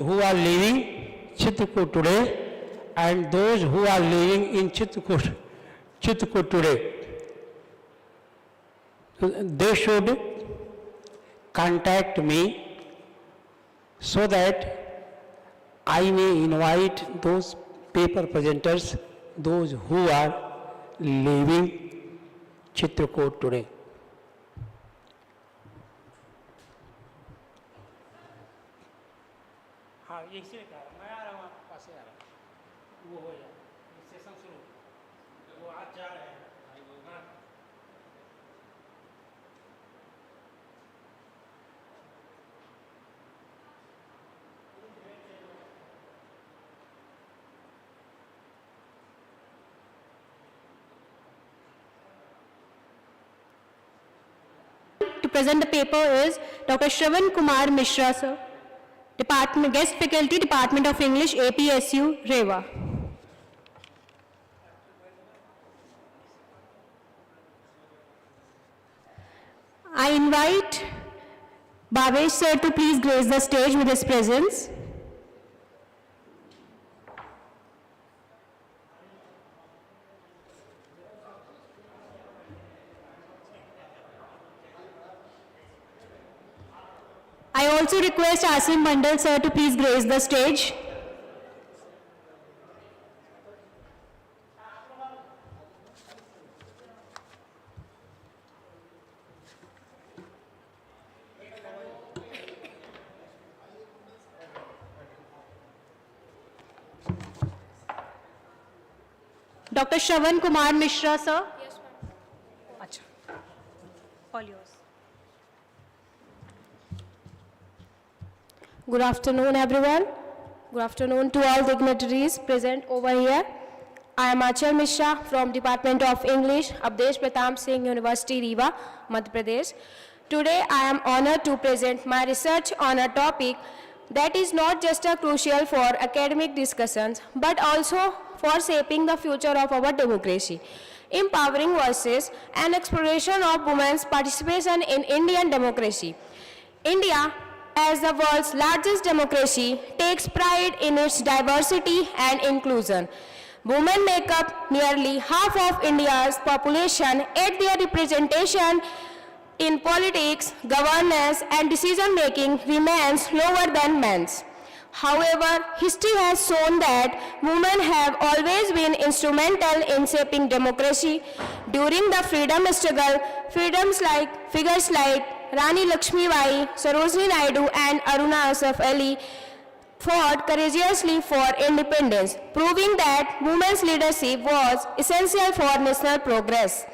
who are living Chitrakoot today and those who are living in Chitrakoot today. They should contact me so that I may invite those paper presenters, those who are living Chitrakoot today. हाँ ये इसी लिखा है मैं आ रहा हूँ आपके पास ही आ रहा हूँ वो हो जाए सेशन शुरू वो आज जा रहे हैं हाँ To present the paper is Dr. Shravan Kumar Mishra, sir. Department, Guest Faculty, Department of English, APSU, Rewa. I invite Bhavesh sir to please grace the stage with his presence. I also request Asim Mandal sir to please grace the stage. Dr. Shravan Kumar Mishra sir. Yes, ma'am. Achha. All yours. Good afternoon, everyone. Good afternoon to all dignitaries present over here. I am Achal Mishra from Department of English, Abdesh Pratap Singh University, Rewa, Madhya Pradesh. Today, I am honored to present my research on a topic that is not just crucial for academic discussions, but also for shaping the future of our democracy. Empowering voices and exploration of women's participation in Indian democracy. India, as the world's largest democracy, takes pride in its diversity and inclusion. Women make up nearly half of India's population, yet their representation in politics, governance, and decision-making remains lower than men's. However, history has shown that women have always been instrumental in shaping democracy. During the freedom struggle, figures like Rani Lakshmibai, Sarojini Naidu, and Aruna Asaf Ali fought courageously for independence, proving that women's leadership was essential for national progress.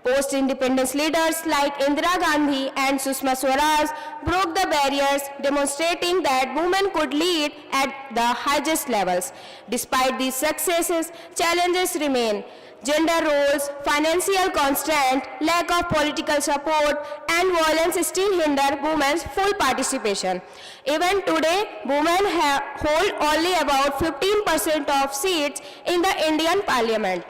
Post-independence leaders like Indira Gandhi and Sushma Swaraj broke the barriers, demonstrating that women could lead at the highest levels. Despite these successes, challenges remain. Gender roles, financial constraint, lack of political support, and violence still hinder women's full participation. Even today, women hold only about 15% of seats in the Indian Parliament.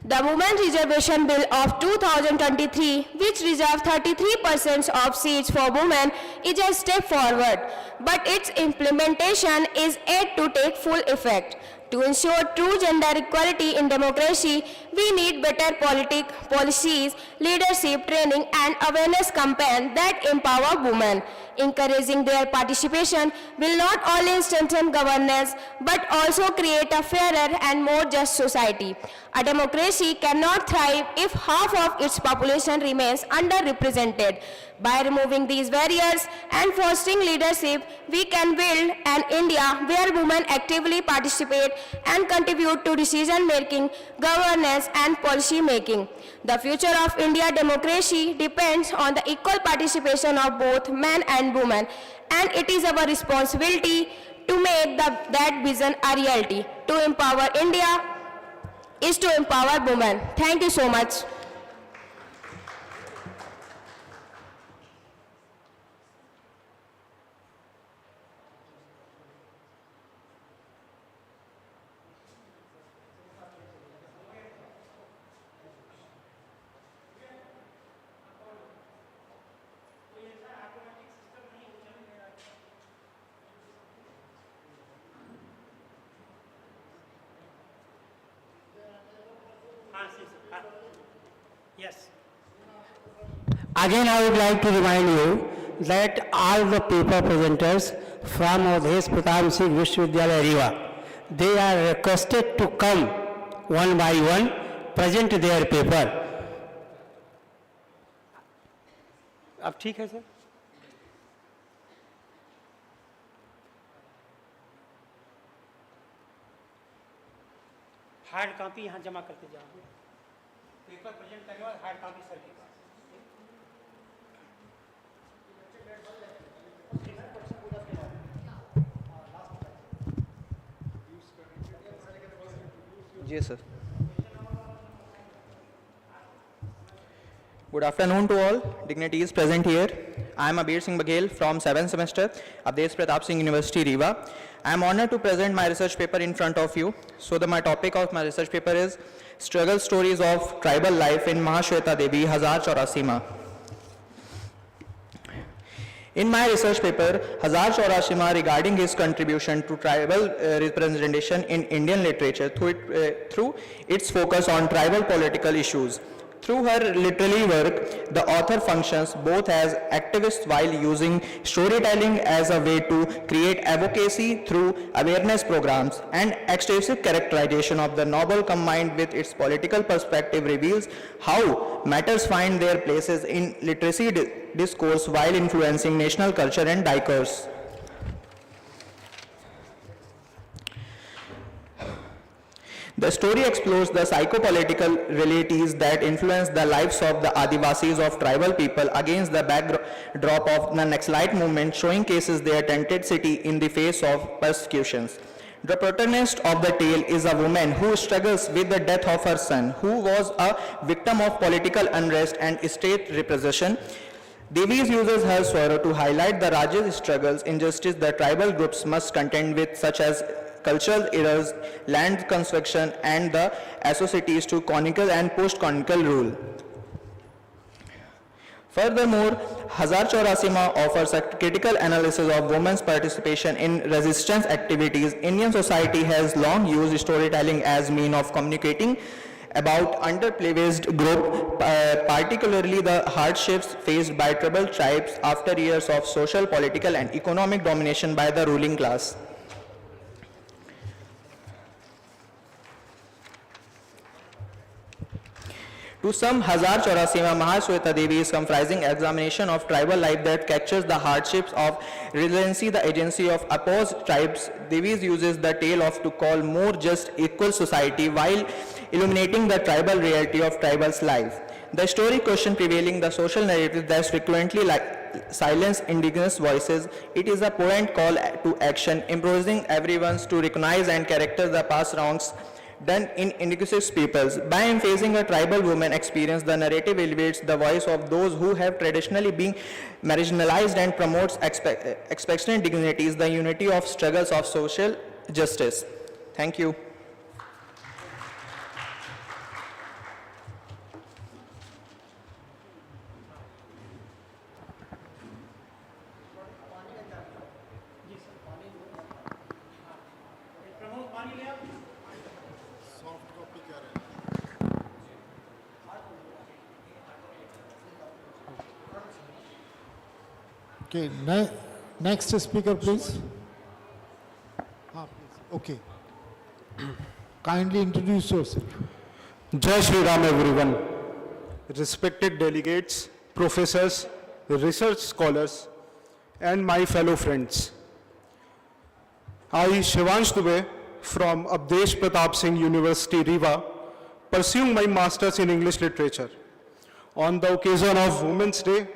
The Women's Reservation Bill of 2023, which reserves 33% of seats for women, is a step forward, but its implementation is yet to take full effect. To ensure true gender equality in democracy, we need better policies, leadership training, and awareness campaigns that empower women. Encouraging their participation will not only strengthen governance, but also create a fairer and more just society. A democracy cannot thrive if half of its population remains underrepresented. By removing these barriers and fostering leadership, we can build an India where women actively participate and contribute to decision-making, governance, and policy-making. The future of India's democracy depends on the equal participation of both men and women, and it is our responsibility to make that vision a reality. To empower India is to empower women. Thank you so much. Yes. Again, I would like to remind you that all the paper presenters from Avdesh Pratap Singh Vishwavidyalaya Rewa, they are requested to come one by one, present their paper. अब ठीक है sir? Hard copy यहाँ जमा करते जाओ। Paper present करने के बाद हार्ड कॉपी सर के पास। Yes, sir. Good afternoon to all dignitaries present here. I am Abir Singh Baghel from 7th semester, Avdesh Pratap Singh University, Rewa. I am honored to present my research paper in front of you. So my topic of my research paper is Struggle Stories of Tribal Life in Mahashweta Devi, Hazar Chaurasi Ma. In my research paper, Hazar Chaurasi Ma, regarding his contribution to tribal representation in Indian literature through its focus on tribal political issues. Through her literary work, the author functions both as activist while using storytelling as a way to create advocacy through awareness programs, and extensive characterization of the novel combined with its political perspective reveals how matters find their places in literacy discourse while influencing national culture and discourse. The story explores the psychopolitical realities that influence the lives of the Adivasis of tribal people against the backdrop of the Naxalite movement, showing cases their authenticity in the face of persecutions. The protagonist of the tale is a woman who struggles with the death of her son, who was a victim of political unrest and state repression. Devi uses her sorrow to highlight the Raj's struggles, injustice the tribal groups must contend with, such as cultural errors, land construction, and the associates to conical and post-conical rule. Furthermore, Hazar Chaurasi Ma offers a critical analysis of women's participation in resistance activities. Indian society has long used storytelling as means of communicating about underprivileged group, particularly the hardships faced by tribal tribes after years of social, political, and economic domination by the ruling class. To sum, Hazar Chaurasi Ma, Mahashweta Devi is comprising examination of tribal life that captures the hardships of resiliency, the agency of opposed tribes. Devi uses the tale of to call more just equal society while illuminating the tribal reality of tribal's life. The story questions prevailing the social narrative that frequently silence indigenous voices. It is a poignant call to action, imposing everyone to recognize and character the past wrongs done in indigenous peoples. By emphasizing a tribal woman experience, the narrative elevates the voice of those who have traditionally been marginalized and promotes expectant dignities, the unity of struggles of social justice. Thank you. Okay, next speaker, please. Okay. Kindly introduce yourself. Jai Shri Ram, everyone. Respected delegates, professors, research scholars, and my fellow friends. I, Shivansh Dubey, from Avdesh Pratap Singh University, Rewa, pursuing my Masters in English Literature. On the occasion of Women's Day,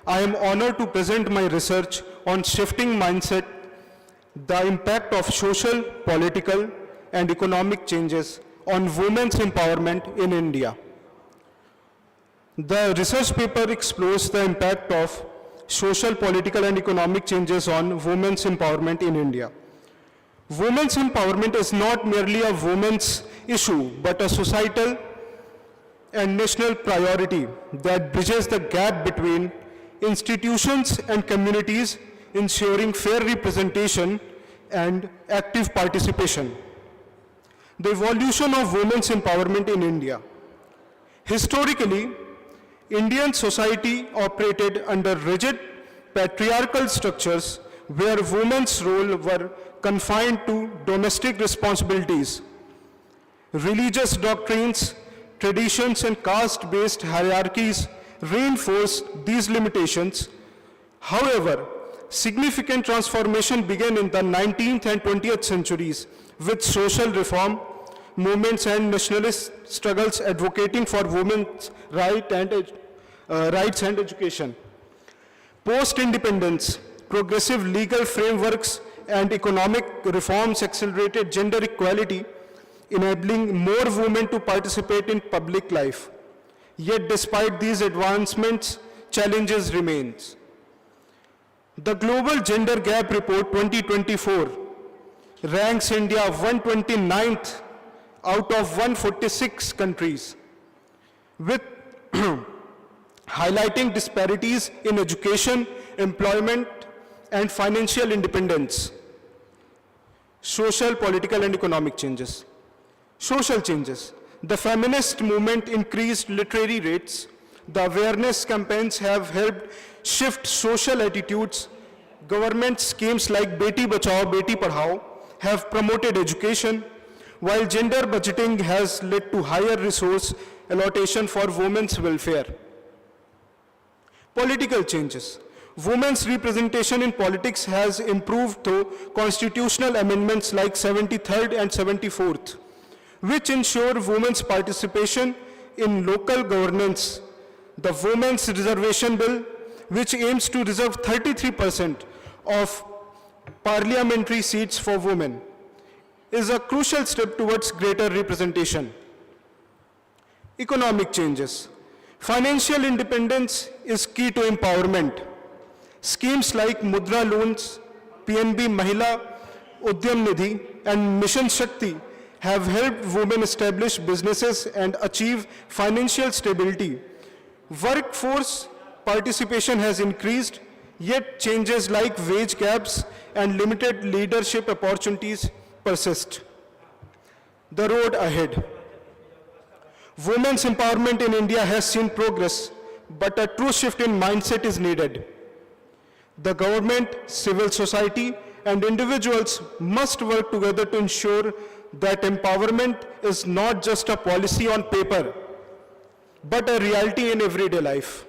I am honored to present my research on shifting mindset, the impact of social, political, and economic changes on women's empowerment in India. The research paper explores the impact of social, political, and economic changes on women's empowerment in India. Women's empowerment is not merely a women's issue, but a societal and national priority that bridges the gap between institutions and communities, ensuring fair representation and active participation. The evolution of women's empowerment in India. Historically, Indian society operated under rigid patriarchal structures where women's role were confined to domestic responsibilities. Religious doctrines, traditions, and caste-based hierarchies reinforced these limitations. However, significant transformation began in the 19th and 20th centuries with social reform movements and nationalist struggles advocating for women's rights and education. Post-independence, progressive legal frameworks and economic reforms accelerated gender equality, enabling more women to participate in public life. Yet despite these advancements, challenges remain. The Global Gender Gap Report 2024 ranks India 129th out of 146 countries, with highlighting disparities in education, employment, and financial independence. Social, political, and economic changes. Social changes. The feminist movement increased literary rates. The awareness campaigns have helped shift social attitudes. Government schemes like Beti Bachao, Beti Padhao have promoted education, while gender budgeting has led to higher resource allocation for women's welfare. Political changes. Women's representation in politics has improved through constitutional amendments like 73rd and 74th, which ensure women's participation in local governance. The Women's Reservation Bill, which aims to reserve 33% of parliamentary seats for women, is a crucial step towards greater representation. Economic changes. Financial independence is key to empowerment. Schemes like Mudra loans, PNB Mahila Udyam Nidhi, and Mission Shakti have helped women establish businesses and achieve financial stability. Workforce participation has increased, yet changes like wage gaps and limited leadership opportunities persist. The road ahead. Women's empowerment in India has seen progress, but a true shift in mindset is needed. The government, civil society, and individuals must work together to ensure that empowerment is not just a policy on paper, but a reality in everyday life.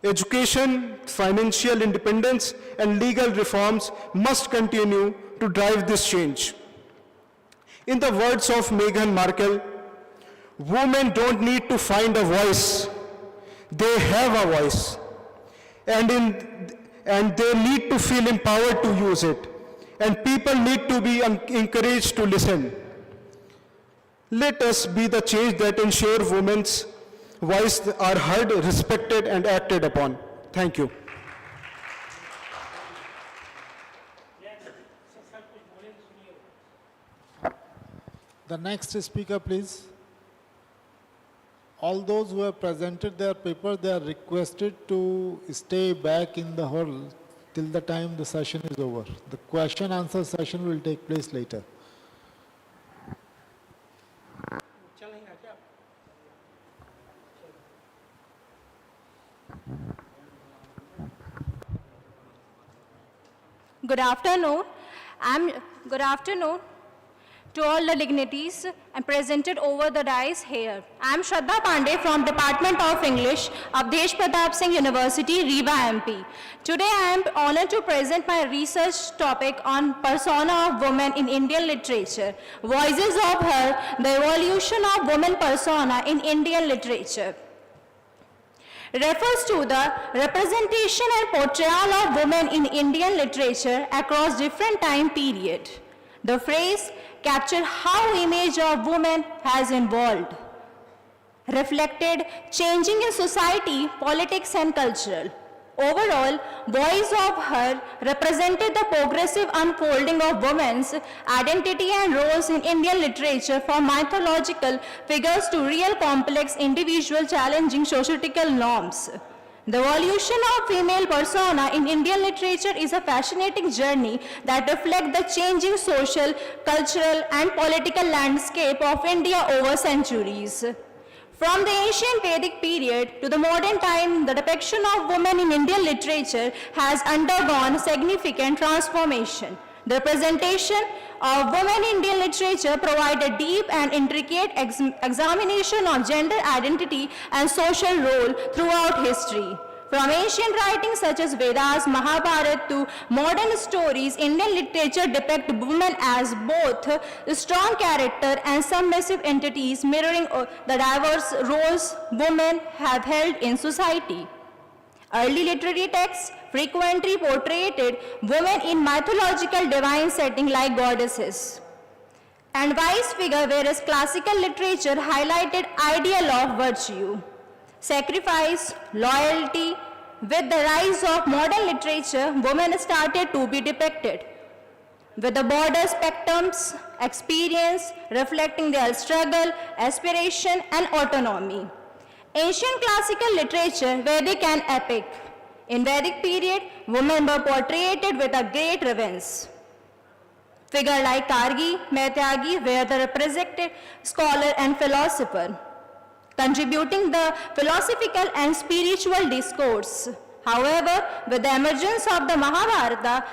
Education, financial independence, and legal reforms must continue to drive this change. In the words of Meghan Markle, women don't need to find a voice, they have a voice. And they need to feel empowered to use it. And people need to be encouraged to listen. Let us be the change that ensure women's voices are heard, respected, and acted upon. Thank you. The next speaker, please. All those who have presented their paper, they are requested to stay back in the hall till the time the session is over. The question answer session will take place later. चलेगा क्या? Good afternoon to all the dignitaries and presented over the dais here. I am Shraddha Pandey from Department of English, Avdesh Pratap Singh University, Rewa MP. Today I am honored to present my research topic on persona of women in Indian literature, voices of her, the evolution of women persona in Indian literature. Refers to the representation and portrayal of women in Indian literature across different time period. The phrase capture how image of woman has evolved, reflected changing in society, politics and culture. Overall, voice of her represented the progressive unfolding of women's identity and roles in Indian literature from mythological figures to real complex individual challenging societal norms. The evolution of female persona in Indian literature is a fascinating journey that reflects the changing social, cultural, and political landscape of India over centuries. From the ancient Vedic period to the modern time, the depiction of women in Indian literature has undergone significant transformation. The representation of women in Indian literature provide a deep and intricate examination of gender identity and social role throughout history. From ancient writings such as Vedas, Mahabharata to modern stories, Indian literature depicts women as both strong character and submissive entities, mirroring the diverse roles women have held in society. Early literary texts frequently portrayed women in mythological divine settings like goddesses and wise figures, whereas classical literature highlighted ideal of virtue, sacrifice, loyalty. With the rise of modern literature, women started to be depicted with the broader spectrums, experience, reflecting their struggle, aspiration, and autonomy. Ancient classical literature, Vedic and epic. In Vedic period, women were portrayed with a great reverence. Figures like Kargi, Maityagi were the represented scholar and philosopher, contributing the philosophical and spiritual discourse. However, with the emergence of the Mahabharata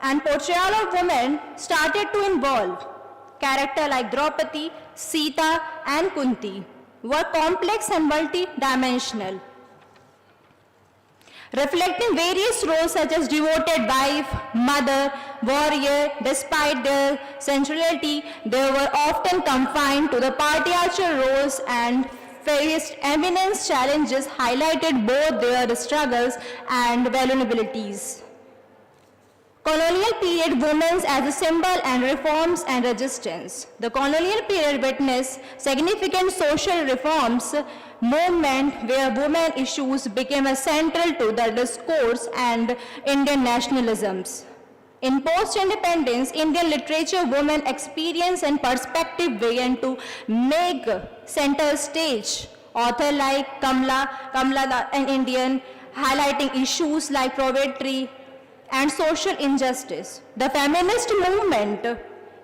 and portrayal of women started to involve characters like Draupadi, Sita, and Kunti were complex and multi-dimensional, reflecting various roles such as devoted wife, mother, warrior. Despite their sensuality, they were often confined to the patriarchal roles and faced eminent challenges, highlighted both their struggles and vulnerabilities. Colonial period women as a symbol and reforms and resistance. The colonial period witnessed significant social reforms movement where women issues became a central to the discourse and Indian nationalisms. In post-independence, Indian literature, women experience and perspective began to make center stage. Authors like Kamla an Indian, highlighting issues like poverty and social injustice. The feminist movement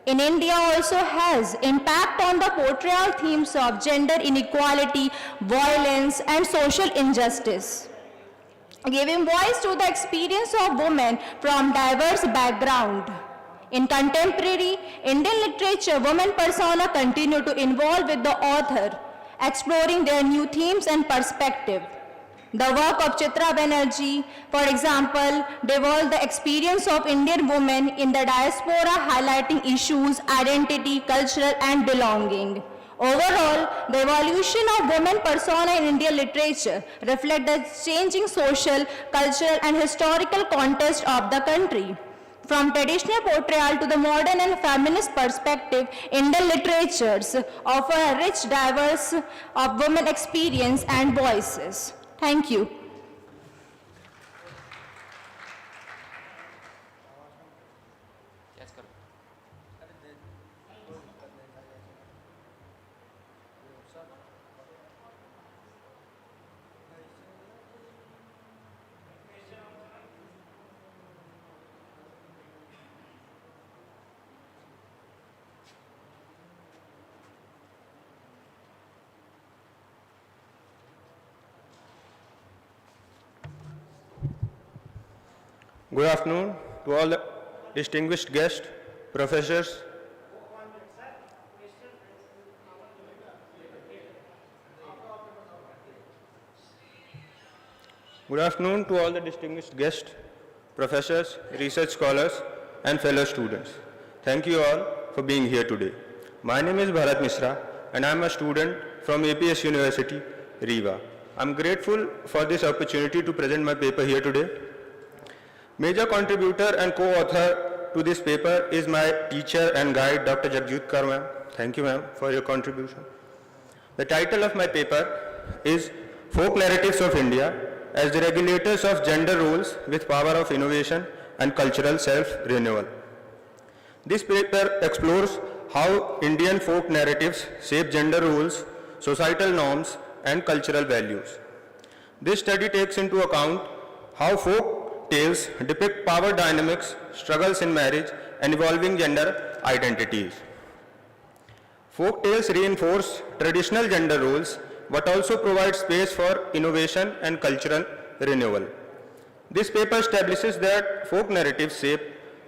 in India also has impact on the portrayal themes of gender inequality, violence, and social injustice, giving voice to the experience of women from diverse backgrounds. In contemporary Indian literature, women persona continue to involve with the author, exploring their new themes and perspective. The work of Chitra Banerjee, for example, devolved the experience of Indian women in the diaspora, highlighting issues, identity, cultural, and belonging. Overall, the evolution of women persona in Indian literature reflects the changing social, cultural, and historical context of the country. From traditional portrayal to the modern and feminist perspective, Indian literatures offer a rich, diverse of women experience and voices. Thank you. Good afternoon to all the distinguished guests, professors. Good afternoon to all the distinguished guests, professors, research scholars, and fellow students. Thank you all for being here today. My name is Bharat Misra, and I am a student from APS University, Rewa. I am grateful for this opportunity to present my paper here today. Major contributor and co-author to this paper is my teacher and guide, Dr. Jagjit Kaur ma'am. Thank you ma'am for your contribution. The title of my paper is Folk Narratives of India as the Regulators of Gender Roles with Power of Innovation and Cultural Self-Renewal. This paper explores how Indian folk narratives shape gender roles, societal norms, and cultural values. This study takes into account how folk tales depict power dynamics, struggles in marriage, and evolving gender identities. Folk tales reinforce traditional gender roles but also provides space for innovation and cultural renewal. This paper establishes that folk narratives shape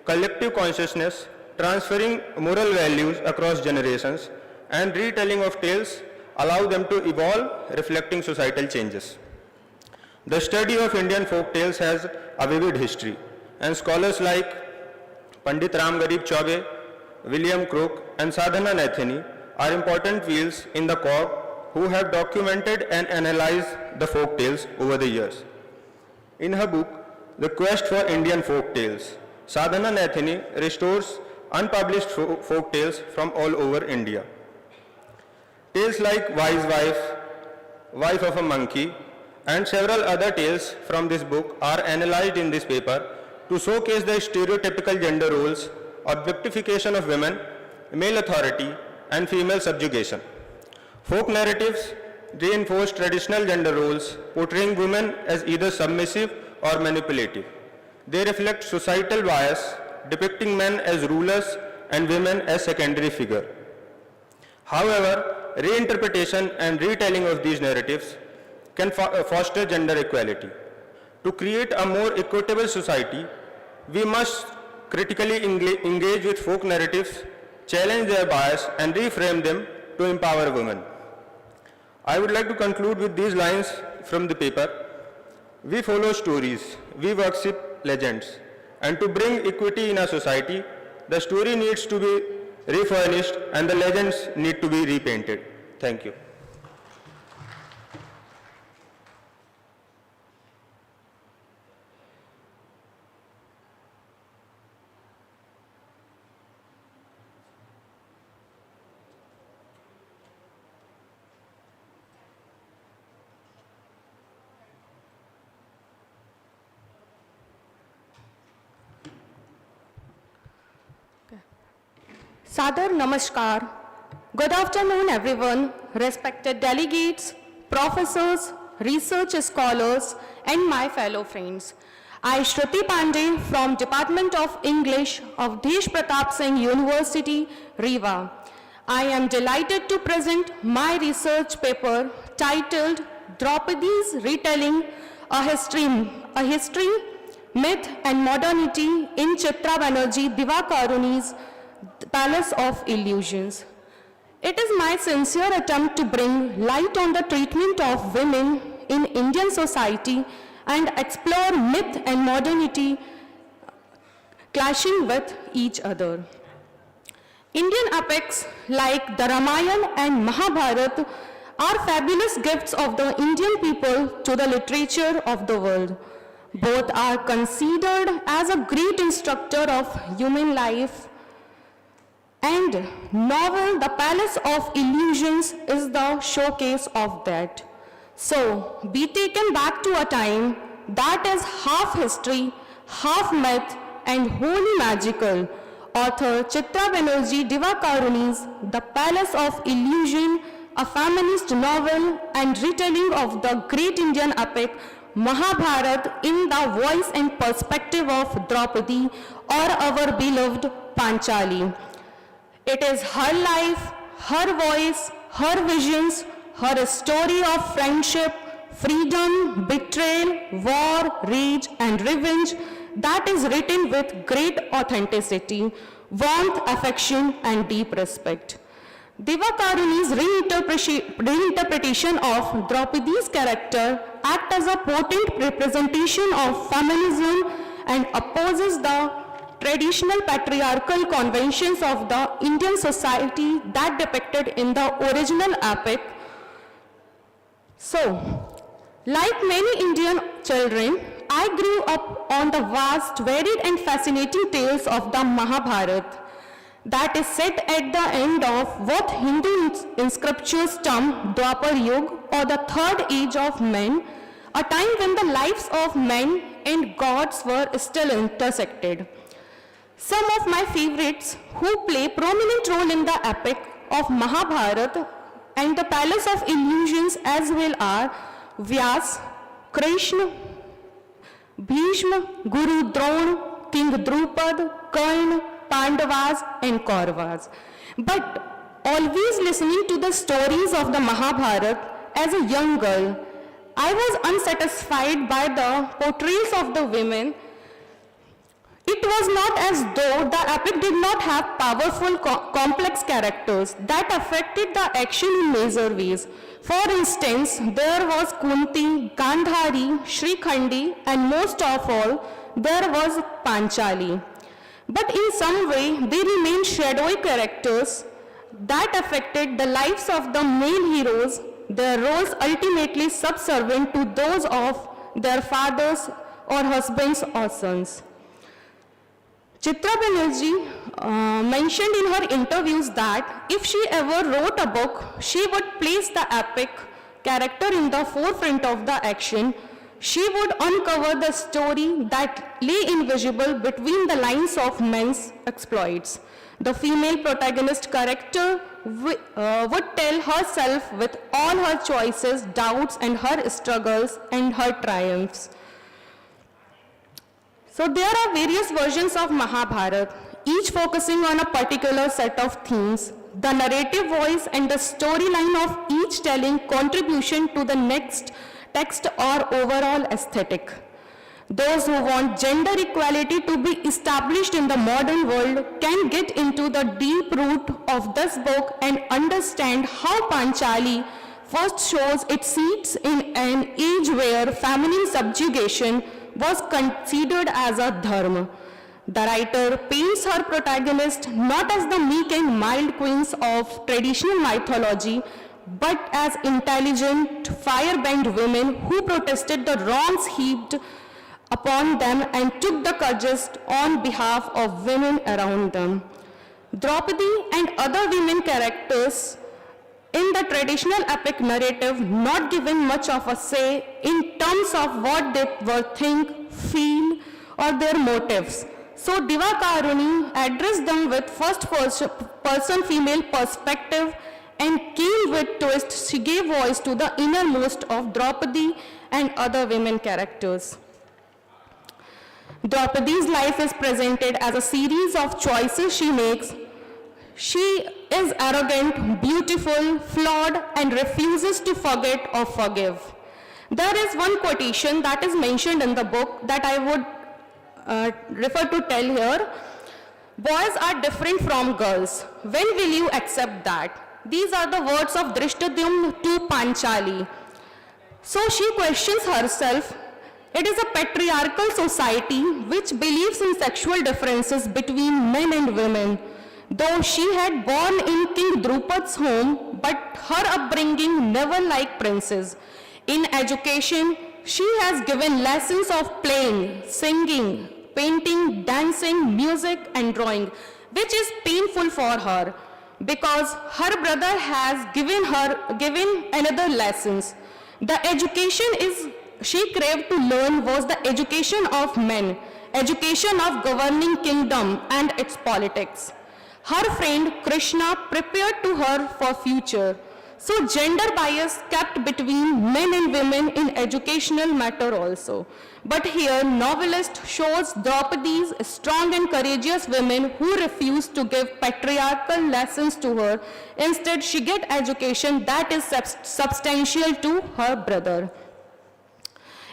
collective consciousness, transferring moral values across generations, and retelling of tales allow them to evolve, reflecting societal changes. The study of Indian folk tales has a vivid history, and scholars like Pandit Ram Garib Chaube, William Crook, and Sadhana Nathini are important wheels in the cog who have documented and analyzed the folk tales over the years. In her book, The Quest for Indian Folk Tales, Sadhana Nathini restores unpublished folk tales from all over India. Tales like Wise Wife, Wife of a Monkey, and several other tales from this book are analyzed in this paper to showcase the stereotypical gender roles, objectification of women, male authority, and female subjugation. Folk narratives reinforce traditional gender roles, portraying women as either submissive or manipulative. They reflect societal bias, depicting men as rulers and women as secondary figures. However, reinterpretation and retelling of these narratives can foster gender equality. To create a more equitable society, we must critically engage with folk narratives, challenge their bias, and reframe them to empower women. I would like to conclude with these lines from the paper. We follow stories, we worship legends, and to bring equity in our society, the story needs to be refurnished and the legends need to be repainted. Thank you. Sadar Namaskar. Good afternoon, everyone, respected delegates, professors, research scholars, and my fellow friends. I, Shruti Pandey, from Department of English of Desh Pratap Singh University, Rewa. I am delighted to present my research paper titled Draupadi's Retelling, a history, myth, and modernity in Chitra Banerjee Divakaruni's Palace of Illusions. It is my sincere attempt to bring light on the treatment of women in Indian society and explore myth and modernity clashing with each other. Indian epics like the Ramayana and Mahabharata are fabulous gifts of the Indian people to the literature of the world. Both are considered as a great instructor of human life, and novel The Palace of Illusions is the showcase of that. So, be taken back to a time that is half history, half myth, and wholly magical. Author Chitra Banerjee Divakaruni's The Palace of Illusion, a feminist novel and retelling of the great Indian epic Mahabharata in the voice and perspective of Draupadi, or our beloved Panchali. It is her life, her voice, her visions, her story of friendship, freedom, betrayal, war, rage, and revenge that is written with great authenticity, warmth, affection, and deep respect. Divakaruni's reinterpretation of Draupadi's character acts as a potent representation of feminism and opposes the traditional patriarchal conventions of the Indian society that depicted in the original epic. So, like many Indian children, I grew up on the vast, varied and fascinating tales of the Mahabharata that is set at the end of what Hindu scriptures term Dwapar Yuga, or the third age of men, a time when the lives of men and gods were still intersected. Some of my favorites who play prominent role in the epic of Mahabharata and the Palace of Illusions as well are Vyas, Krishna, Bhishma, Guru Drona, King Drupad, Karna, Pandavas, and Kauravas. But always listening to the stories of the Mahabharata as a young girl, I was unsatisfied by the portrayals of the women. It was not as though the epic did not have powerful, complex characters that affected the action in major ways. For instance, there was Kunti, Gandhari, Shrikhandi, and most of all, there was Panchali. But in some way, they remained shadowy characters that affected the lives of the main heroes, their roles ultimately subservient to those of their fathers or husbands or sons. Chitra Banerjee mentioned in her interviews that if she ever wrote a book, she would place the epic character in the forefront of the action. She would uncover the story that lay invisible between the lines of men's exploits. The female protagonist character would tell herself with all her choices, doubts, and her struggles and her triumphs. So there are various versions of Mahabharata, each focusing on a particular set of themes. The narrative voice and the storyline of each telling contribution to the next text or overall aesthetic. Those who want gender equality to be established in the modern world can get into the deep root of this book and understand how Panchali first shows its seeds in an age where feminine subjugation was considered as a dharma. The writer paints her protagonist not as the meek and mild queens of traditional mythology, but as intelligent, firebend women who protested the wrongs heaped upon them and took the courage on behalf of women around them. Draupadi and other women characters in the traditional epic narrative not given much of a say in terms of what they were think, feel, or their motives. So Divakaruni addressed them with first person female perspective and came with twists. She gave voice to the innermost of Draupadi and other women characters. Draupadi's life is presented as a series of choices she makes. She is arrogant, beautiful, flawed, and refuses to forget or forgive. There is one quotation that is mentioned in the book that I would refer to tell here. Boys are different from girls. When will you accept that? These are the words of Drishtadyumna to Panchali. So she questions herself. It is a patriarchal society which believes in sexual differences between men and women. Though she had born in King Drupad's home, but her upbringing never like princes. In education, she has given lessons of playing, singing, painting, dancing, music, and drawing, which is painful for her because her brother has given another lessons. The education she craved to learn was the education of men, education of governing kingdom and its politics. Her friend Krishna prepared to her for future. So gender bias kept between men and women in educational matter also. But here novelist shows Draupadi's strong and courageous women who refuse to give patriarchal lessons to her. Instead, she gets education that is substantial to her brother.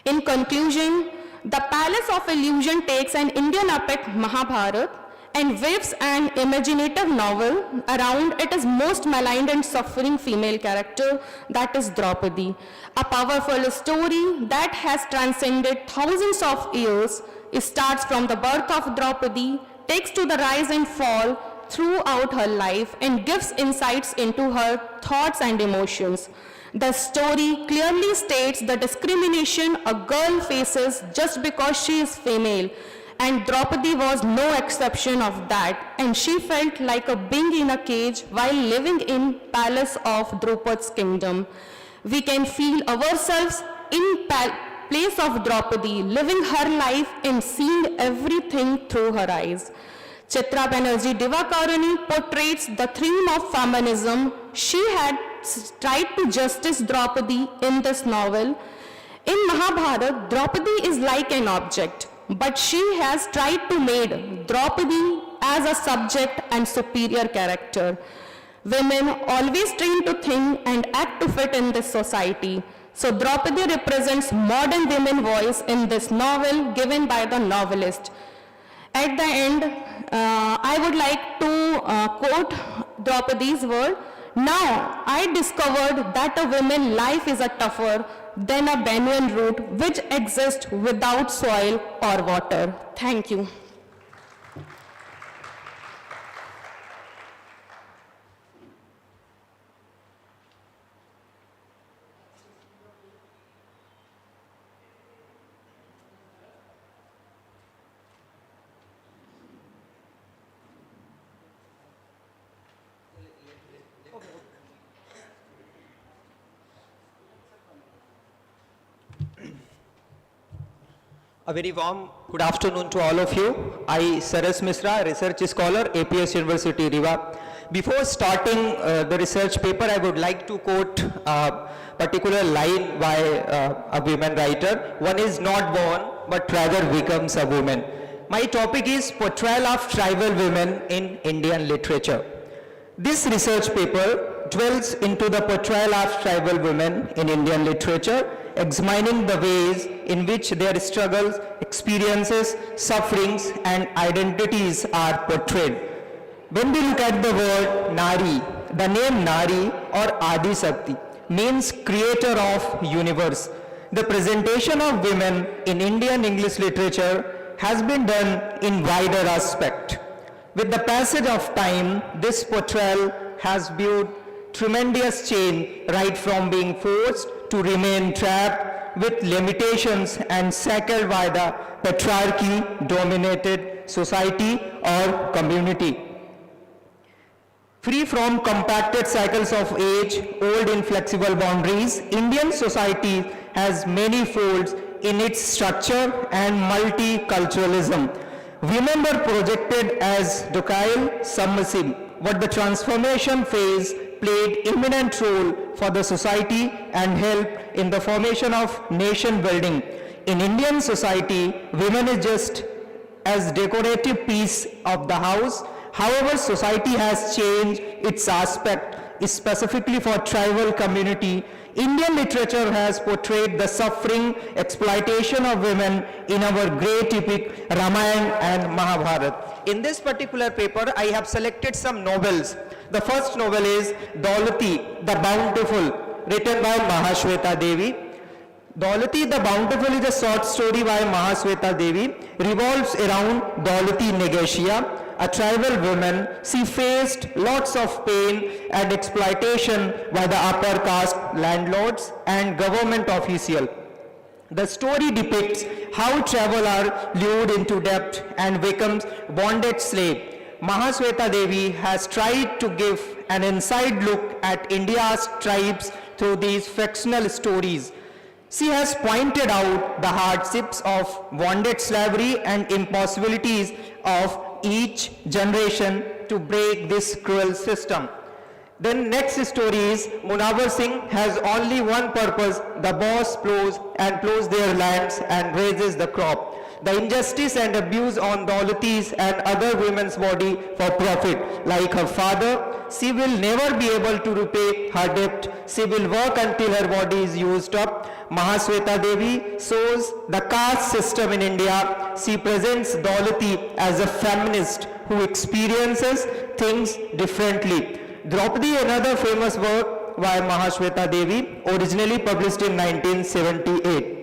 In conclusion, the Palace of Illusion takes an Indian epic Mahabharata and weaves an imaginative novel around its most maligned and suffering female character, that is Draupadi. A powerful story that has transcended thousands of years. It starts from the birth of Draupadi, takes to the rise and fall throughout her life, and gives insights into her thoughts and emotions. The story clearly states the discrimination a girl faces just because she is female, and Draupadi was no exception of that, and she felt like a being in a cage while living in palace of Drupad's kingdom. We can feel ourselves in place of Draupadi, living her life and seeing everything through her eyes. Chitra Banerjee Divakaruni portrays the theme of feminism. She had tried to justice Draupadi in this novel. In Mahabharata, Draupadi is like an object, but she has tried to make Draupadi as a subject and superior character. Women always trained to think and act to fit in this society. So Draupadi represents modern women voice in this novel given by the novelist. At the end, I would like to quote Draupadi's word. Now, I discovered that a woman's life is a tougher than a banyan root which exists without soil or water. Thank you. A very warm good afternoon to all of you. I, Saras Misra, research scholar, APS University, Riva. Before starting the research paper, I would like to quote a particular line by a women writer. One is not born, but rather becomes a woman. My topic is portrayal of tribal women in Indian literature. This research paper dwells into the portrayal of tribal women in Indian literature, examining the ways in which their struggles, experiences, sufferings, and identities are portrayed. When we look at the word Nari, the name Nari or Adi Sakti means creator of universe. The presentation of women in Indian English literature has been done in wider aspect. With the passage of time, this portrayal has viewed tremendous change, right from being forced to remain trapped with limitations and shackled by the patriarchy-dominated society or community. Free from compacted cycles of age, old inflexible boundaries, Indian society has many folds in its structure and multiculturalism. Women were projected as docile, submissive, but the transformation phase played eminent role for the society and helped in the formation of nation building. In Indian society, women is just as decorative piece of the house. However, society has changed its aspect, specifically for tribal community. Indian literature has portrayed the suffering, exploitation of women in our great epic Ramayana and Mahabharata. In this particular paper, I have selected some novels. The first novel is Daulati, the Bountiful, written by Mahashweta Devi. Daulati the Bountiful is a short story by Mahashweta Devi, revolves around Daulati Negetia, a tribal woman. She faced lots of pain and exploitation by the upper caste landlords and government officials. The story depicts how travelers lured into debt and becomes bonded slave. Mahashweta Devi has tried to give an inside look at India's tribes through these fictional stories. She has pointed out the hardships of bonded slavery and impossibilities of each generation to break this cruel system. Then next story is Munawar Singh has only one purpose: the boss plows their lands and raises the crop. The injustice and abuse on Daulati's and other women's body for profit. Like her father, she will never be able to repay her debt. She will work until her body is used up. Mahashweta Devi shows the caste system in India. She presents Daulati as a feminist who experiences things differently. Draupadi, another famous work by Mahashweta Devi, originally published in 1978.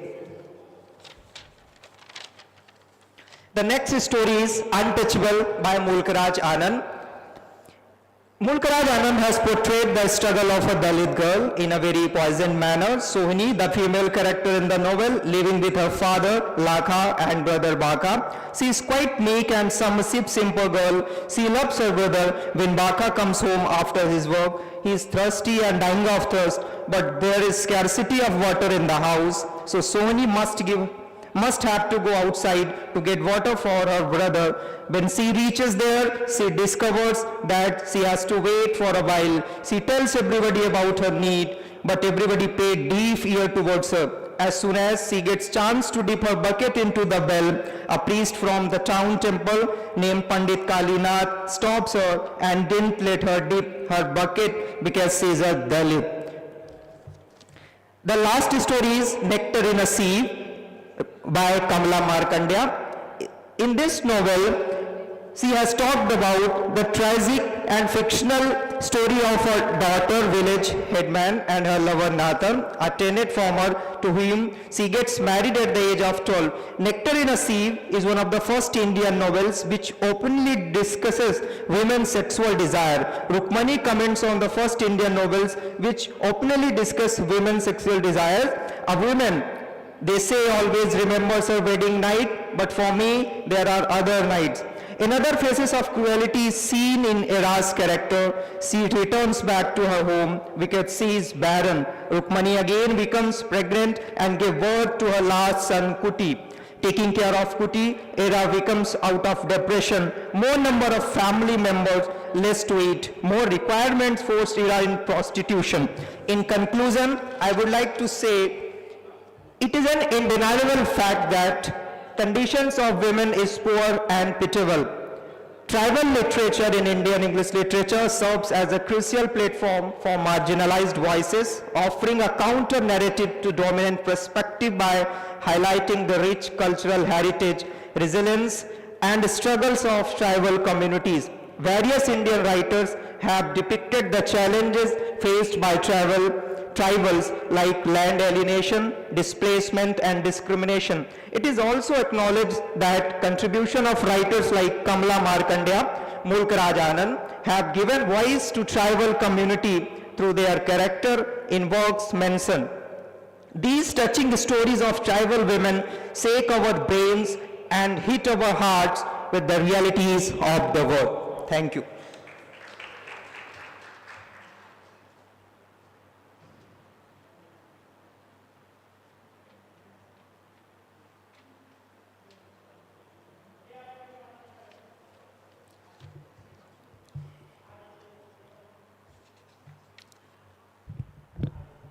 The next story is Untouchable by Mulkaraj Anand. Mulkaraj Anand has portrayed the struggle of a Dalit girl in a very poisoned manner. Sohini, the female character in the novel, living with her father, Lakha, and brother Baka. She is quite meek and submissive, simple girl. She loves her brother. When Baka comes home after his work, he is thirsty and dying of thirst, but there is scarcity of water in the house. So Sohini must have to go outside to get water for her brother. When she reaches there, she discovers that she has to wait for a while. She tells everybody about her need, but everybody paid deaf ear towards her. As soon as she gets chance to dip her bucket into the well, a priest from the town temple named Pandit Kalinath stops her and didn't let her dip her bucket because she is a Dalit. The last story is Nectar in a Sieve by Kamala Markandeya. In this novel, she has talked about the tragic and fictional story of her daughter, village headman, and her lover Nathan, a tenant farmer to whom she gets married at the age of 12. Nectar in a Sieve is one of the first Indian novels which openly discusses women's sexual desire. Rukmani comments on the first Indian novels which openly discuss women's sexual desires. A woman, they say, always remembers her wedding night, but for me, there are other nights. Another phases of cruelty is seen in Era's character. She returns back to her home because she is barren. Rukmani again becomes pregnant and gives birth to her last son Kuti. Taking care of Kuti, Era becomes out of depression. More number of family members, less to eat. More requirements forced Era in prostitution. In conclusion, I would like to say it is an undeniable fact that conditions of women is poor and pitiable. Tribal literature in Indian English literature serves as a crucial platform for marginalized voices, offering a counter-narrative to dominant perspective by highlighting the rich cultural heritage, resilience, and struggles of tribal communities. Various Indian writers have depicted the challenges faced by tribals like land alienation, displacement, and discrimination. It is also acknowledged that contribution of writers like Kamala Markandeya, Mulk Raj Anand have given voice to tribal community through their character in works mentioned. These touching stories of tribal women shake our brains and hit our hearts with the realities of the world. Thank you.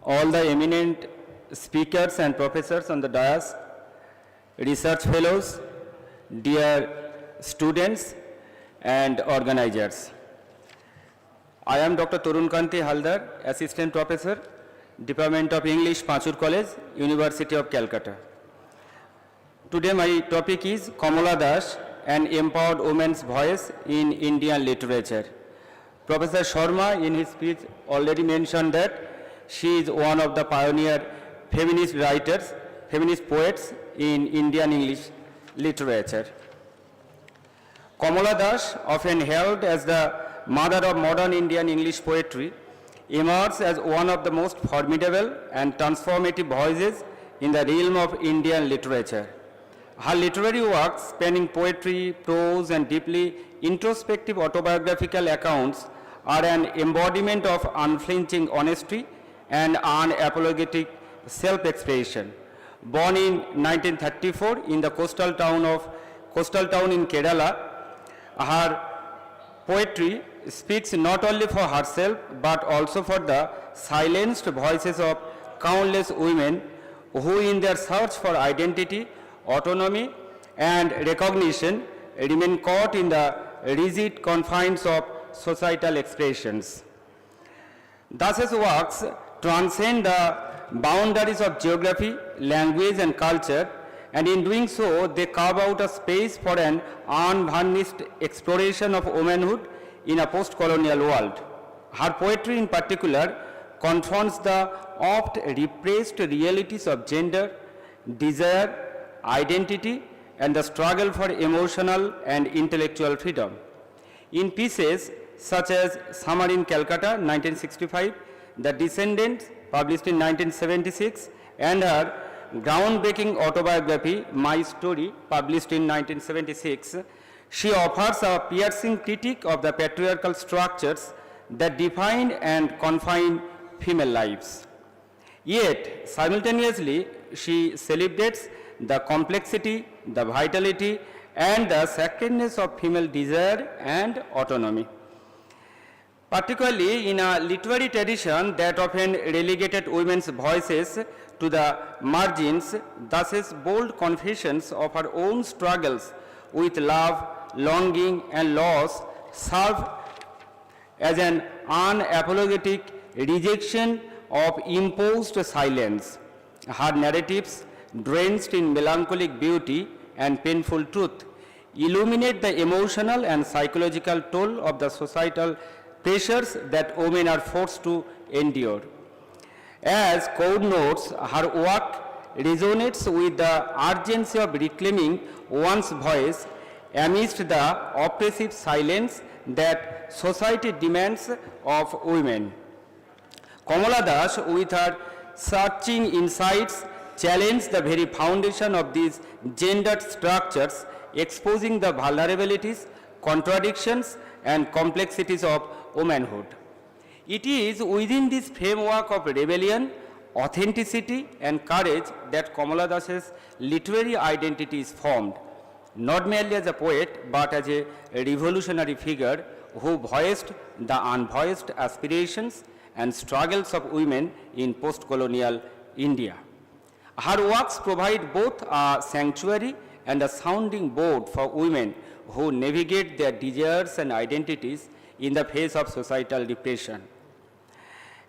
All the eminent speakers and professors on the dais, research fellows, dear students and organizers. I am Dr. Tarun Kanti Haldar, Assistant Professor, Department of English, Panchur College, University of Calcutta. Today my topic is Kamala Das, an empowered woman's voice in Indian literature. Professor Sharma in his speech already mentioned that she is one of the pioneer feminist writers, feminist poets in Indian English literature. Kamala Das, often hailed as the mother of modern Indian English poetry, emerged as one of the most formidable and transformative voices in the realm of Indian literature. Her literary works, spanning poetry, prose, and deeply introspective autobiographical accounts, are an embodiment of unflinching honesty and unapologetic self-expression. Born in 1934 in the coastal town in Kerala, her poetry speaks not only for herself but also for the silenced voices of countless women who, in their search for identity, autonomy, and recognition, remain caught in the rigid confines of societal expressions. Thus, his works transcend the boundaries of geography, language, and culture, and in doing so, they carve out a space for an unvarnished exploration of womanhood in a post-colonial world. Her poetry in particular confronts the oft repressed realities of gender, desire, identity, and the struggle for emotional and intellectual freedom. In pieces such as Summer in Calcutta, 1965, The Descendants, published in 1976, and her groundbreaking autobiography, My Story, published in 1976, she offers a piercing critique of the patriarchal structures that define and confine female lives. Yet, simultaneously, she celebrates the complexity, the vitality, and the sacredness of female desire and autonomy. particularly in a literary tradition that often relegated women's voices to the margins. Thus, bold confessions of her own struggles with love, longing, and loss serve as an unapologetic rejection of imposed silence. Her narratives, drenched in melancholic beauty and painful truth, illuminate the emotional and psychological toll of the societal pressures that women are forced to endure. As Code notes, her work resonates with the urgency of reclaiming one's voice amidst the oppressive silence that society demands of women. Kamala Das, with her searching insights, challenged the very foundation of these gendered structures, exposing the vulnerabilities, contradictions, and complexities of womanhood. It is within this framework of rebellion, authenticity, and courage that Kamala Das's literary identity is formed, not merely as a poet, but as a revolutionary figure who voiced the unvoiced aspirations and struggles of women in post-colonial India. Her works provide both a sanctuary and a sounding board for women who navigate their desires and identities in the face of societal repression.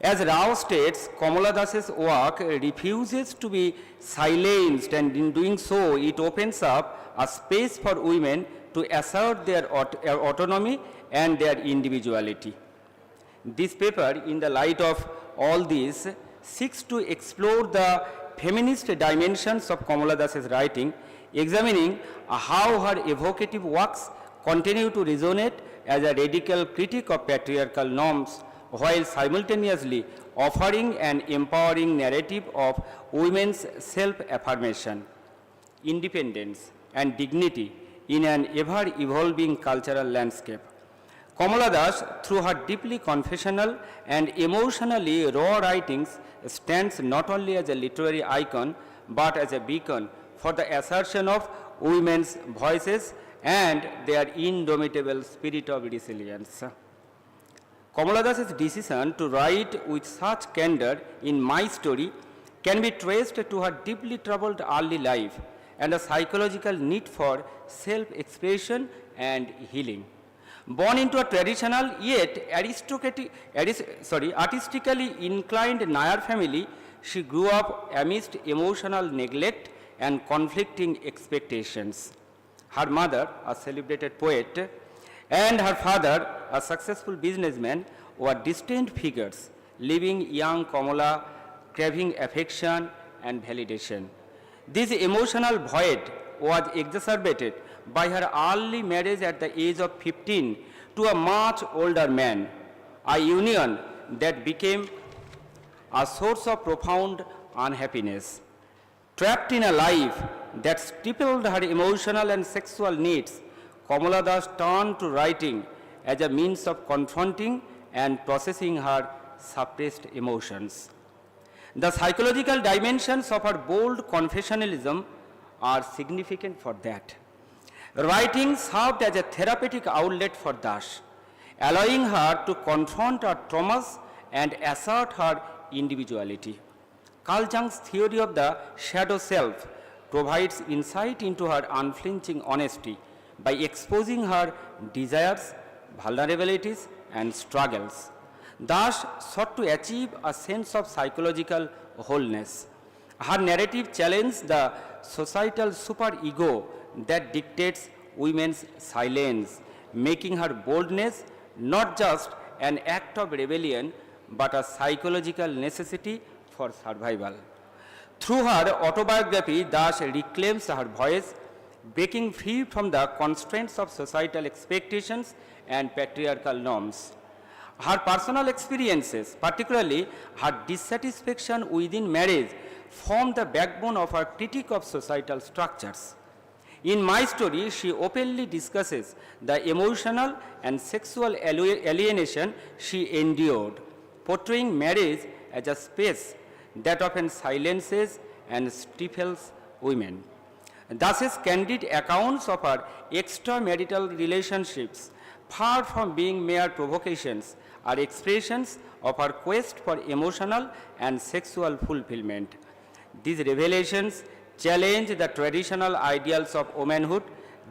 As Rao states, Kamala Das's work refuses to be silenced, and in doing so, it opens up a space for women to assert their autonomy and their individuality. This paper, in the light of all this, seeks to explore the feminist dimensions of Kamala Das's writing, examining how her evocative works continue to resonate as a radical critique of patriarchal norms, while simultaneously offering an empowering narrative of women's self-affirmation, independence, and dignity in an ever-evolving cultural landscape. Kamala Das, through her deeply confessional and emotionally raw writings, stands not only as a literary icon, but as a beacon for the assertion of women's voices and their indomitable spirit of resilience. Kamala Das's decision to write with such candor in My Story can be traced to her deeply troubled early life and a psychological need for self-expression and healing. Born into a traditional yet artistically inclined Nair family, she grew up amidst emotional neglect and conflicting expectations. Her mother, a celebrated poet, and her father, a successful businessman, were distant figures, leaving young Kamala craving affection and validation. This emotional void was exacerbated by her early marriage at the age of 15 to a much older man, a union that became a source of profound unhappiness. Trapped in a life that stifled her emotional and sexual needs, Kamala Das turned to writing as a means of confronting and processing her suppressed emotions. The psychological dimensions of her bold confessionalism are significant for that. Writing served as a therapeutic outlet for Das, allowing her to confront her traumas and assert her individuality. Carl Jung's theory of the shadow self provides insight into her unflinching honesty by exposing her desires, vulnerabilities, and struggles. Das sought to achieve a sense of psychological wholeness. Her narrative challenged the societal superego that dictates women's silence, making her boldness not just an act of rebellion, but a psychological necessity for survival. Through her autobiography, Das reclaims her voice, breaking free from the constraints of societal expectations and patriarchal norms. Her personal experiences, particularly her dissatisfaction within marriage, form the backbone of her critique of societal structures. In My Story, she openly discusses the emotional and sexual alienation she endured, portraying marriage as a space that often silences and stifles women. Thus, candid accounts of her extramarital relationships far from being mere provocations, are expressions of our quest for emotional and sexual fulfillment. These revelations challenge the traditional ideals of womanhood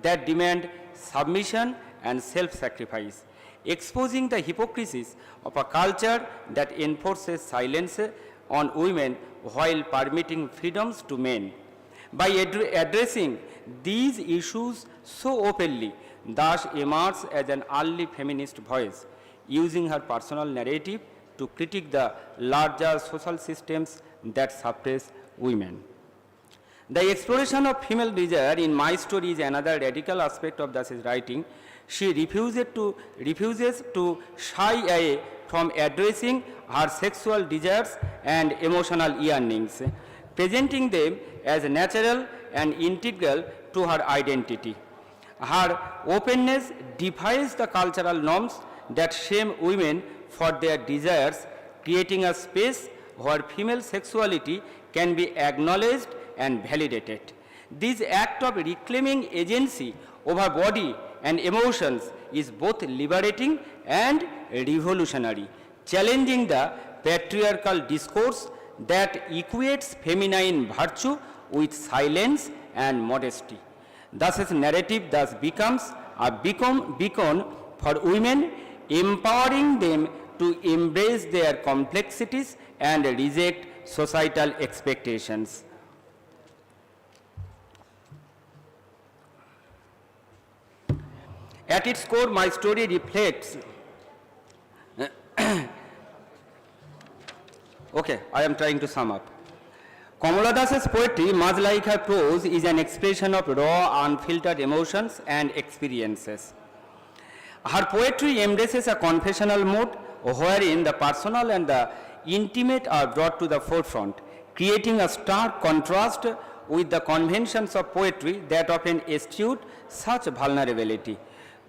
that demand submission and self-sacrifice, exposing the hypocrisies of a culture that enforces silence on women while permitting freedoms to men. By addressing these issues so openly, Dash emerged as an early feminist voice, using her personal narrative to critique the larger social systems that suppress women. The exploration of female desire in My Story is another radical aspect of Dash's writing. She refuses to shy away from addressing her sexual desires and emotional yearnings, presenting them as natural and integral to her identity. Her openness defies the cultural norms that shame women for their desires, creating a space where female sexuality can be acknowledged and validated. This act of reclaiming agency over body and emotions is both liberating and revolutionary, challenging the patriarchal discourse that equates feminine virtue with silence and modesty. Thus, his narrative thus becomes a beacon for women, empowering them to embrace their complexities and reject societal expectations. At its core, My Story reflects okay, I am trying to sum up. Kamala Das's poetry, much like her prose, is an expression of raw, unfiltered emotions and experiences. Her poetry embraces a confessional mode wherein the personal and the intimate are brought to the forefront, creating a stark contrast with the conventions of poetry that often eschew such vulnerability.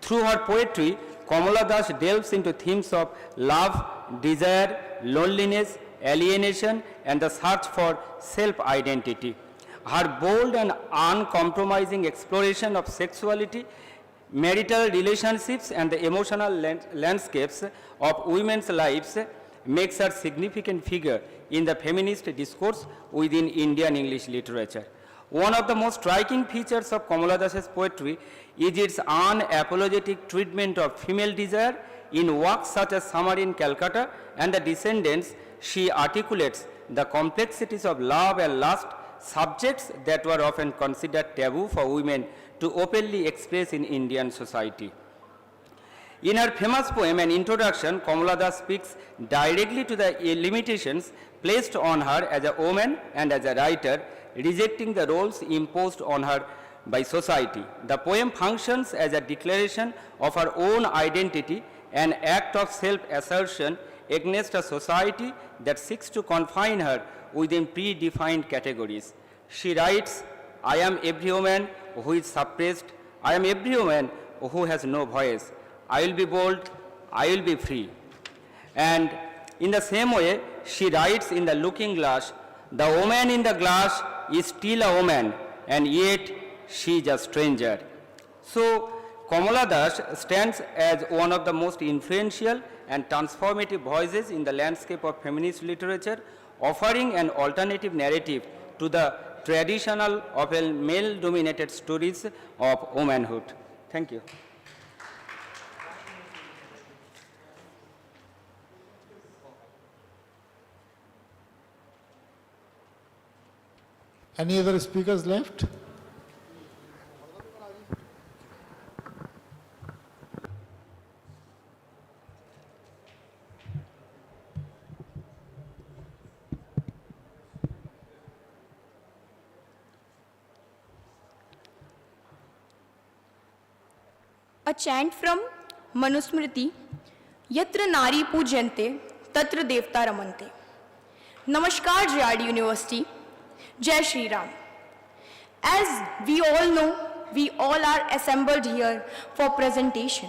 Through her poetry, Kamala Das delves into themes of love, desire, loneliness, alienation, and the search for self-identity. Her bold and uncompromising exploration of sexuality, marital relationships, and the emotional landscapes of women's lives makes her a significant figure in the feminist discourse within Indian English literature. One of the most striking features of Kamala Das's poetry is its unapologetic treatment of female desire. In works such as Summer in Calcutta and The Descendants, she articulates the complexities of love and lust, subjects that were often considered taboo for women to openly express in Indian society. In her famous poem, An Introduction, Kamala Das speaks directly to the limitations placed on her as a woman and as a writer, rejecting the roles imposed on her by society. The poem functions as a declaration of her own identity, an act of self-assertion against a society that seeks to confine her within predefined categories. She writes, I am every woman who is suppressed. I am every woman who has no voice. I will be bold. I will be free. And in the same way, she writes in The Looking Glass, the woman in the glass is still a woman, and yet she is a stranger. So, Kamala Das stands as one of the most influential and transformative voices in the landscape of feminist literature, offering an alternative narrative to the traditional, often male-dominated stories of womanhood. Thank you. Any other speakers left? A chant from Manusmriti, Yatra Nari Pujante, Tatra Devta Ramante. Namaskar, JRD University. Jai Shri Ram. As we all know, we all are assembled here for presentation.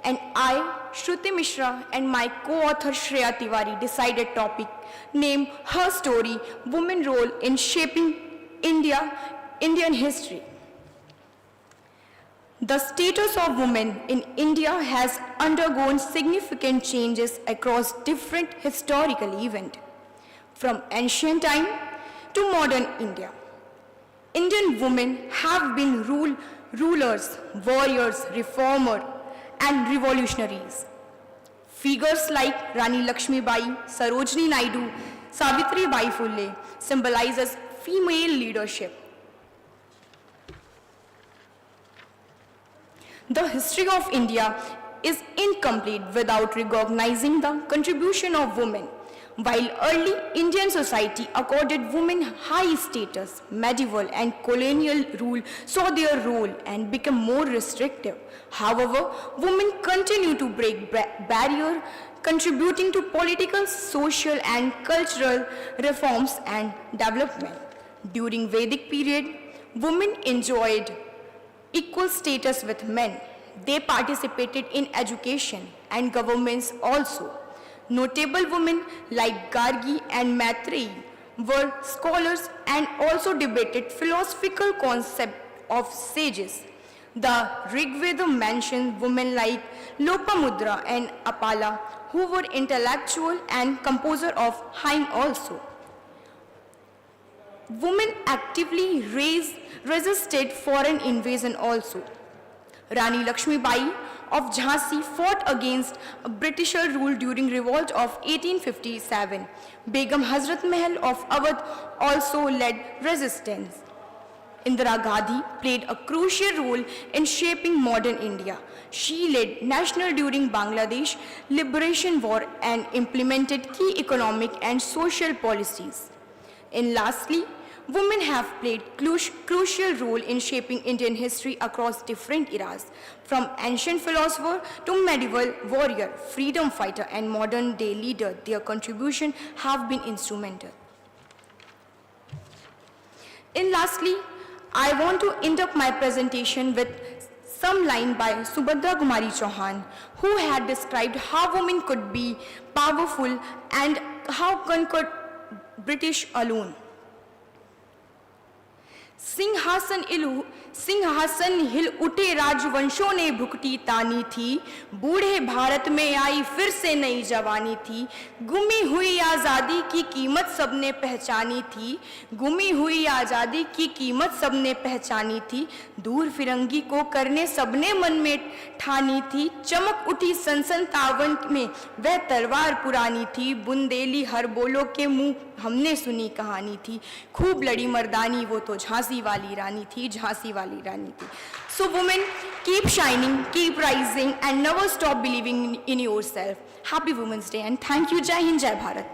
And I, Shruti Mishra, and my co-author Shreya Tiwari decided topic named Her Story, Women Role in Shaping Indian History. The status of women in India has undergone significant changes across different historical events, from ancient time to modern India. Indian women have been rulers, warriors, reformers, and revolutionaries. Figures like Rani Lakshmi Bai, Sarojini Naidu, Savitri Bai Phule symbolizes female leadership. The history of India is incomplete without recognizing the contribution of women. While early Indian society accorded women high status, medieval and colonial rule saw their role and became more restrictive. However, women continue to break barriers, contributing to political, social and cultural reforms and development. During Vedic period, women enjoyed equal status with men. They participated in education and governments also. Notable women like Gargi and Maitreyi were scholars and also debated philosophical concepts of sages. The Rig Veda mentions women like Lopamudra and Apala, who were intellectual and composer of hymn also. Women actively resisted foreign invasion also. Rani Lakshmi Bai of Jhansi fought against Britisher rule during revolt of 1857. Begum Hazrat Mahal of Awadh also led resistance. Indira Gandhi played a crucial role in shaping modern India. She led national during Bangladesh Liberation War and implemented key economic and social policies. And lastly, women have played crucial role in shaping Indian history across different eras, from ancient philosopher to medieval warrior, freedom fighter, and modern day leader. Their contribution have been instrumental. And lastly, I want to end up my presentation with some line by Subhadra Kumari Chauhan, who had described how women could be powerful and how conquered British alone. सिंहासन हिल उठे राजवंशों ने भुकटी तानी थी, बूढ़े भारत में आई फिर से नई जवानी थी, गुमी हुई आज़ादी की कीमत सबने पहचानी थी, गुमी हुई आज़ादी की कीमत सबने पहचानी थी, दूर फिरंगी को करने सबने मन में ठानी थी, चमक उठी सन 57 में वह तलवार पुरानी थी, बुंदेली हर बोलो के मुंह हमने सुनी कहानी थी, खूब लड़ी मर्दानी वो तो झांसी वाली रानी थी, झांसी वाली रानी थी. So women, keep shining, keep rising and never stop believing in yourself. Happy Women's Day and thank you. Jai Hind, Jai Bharat.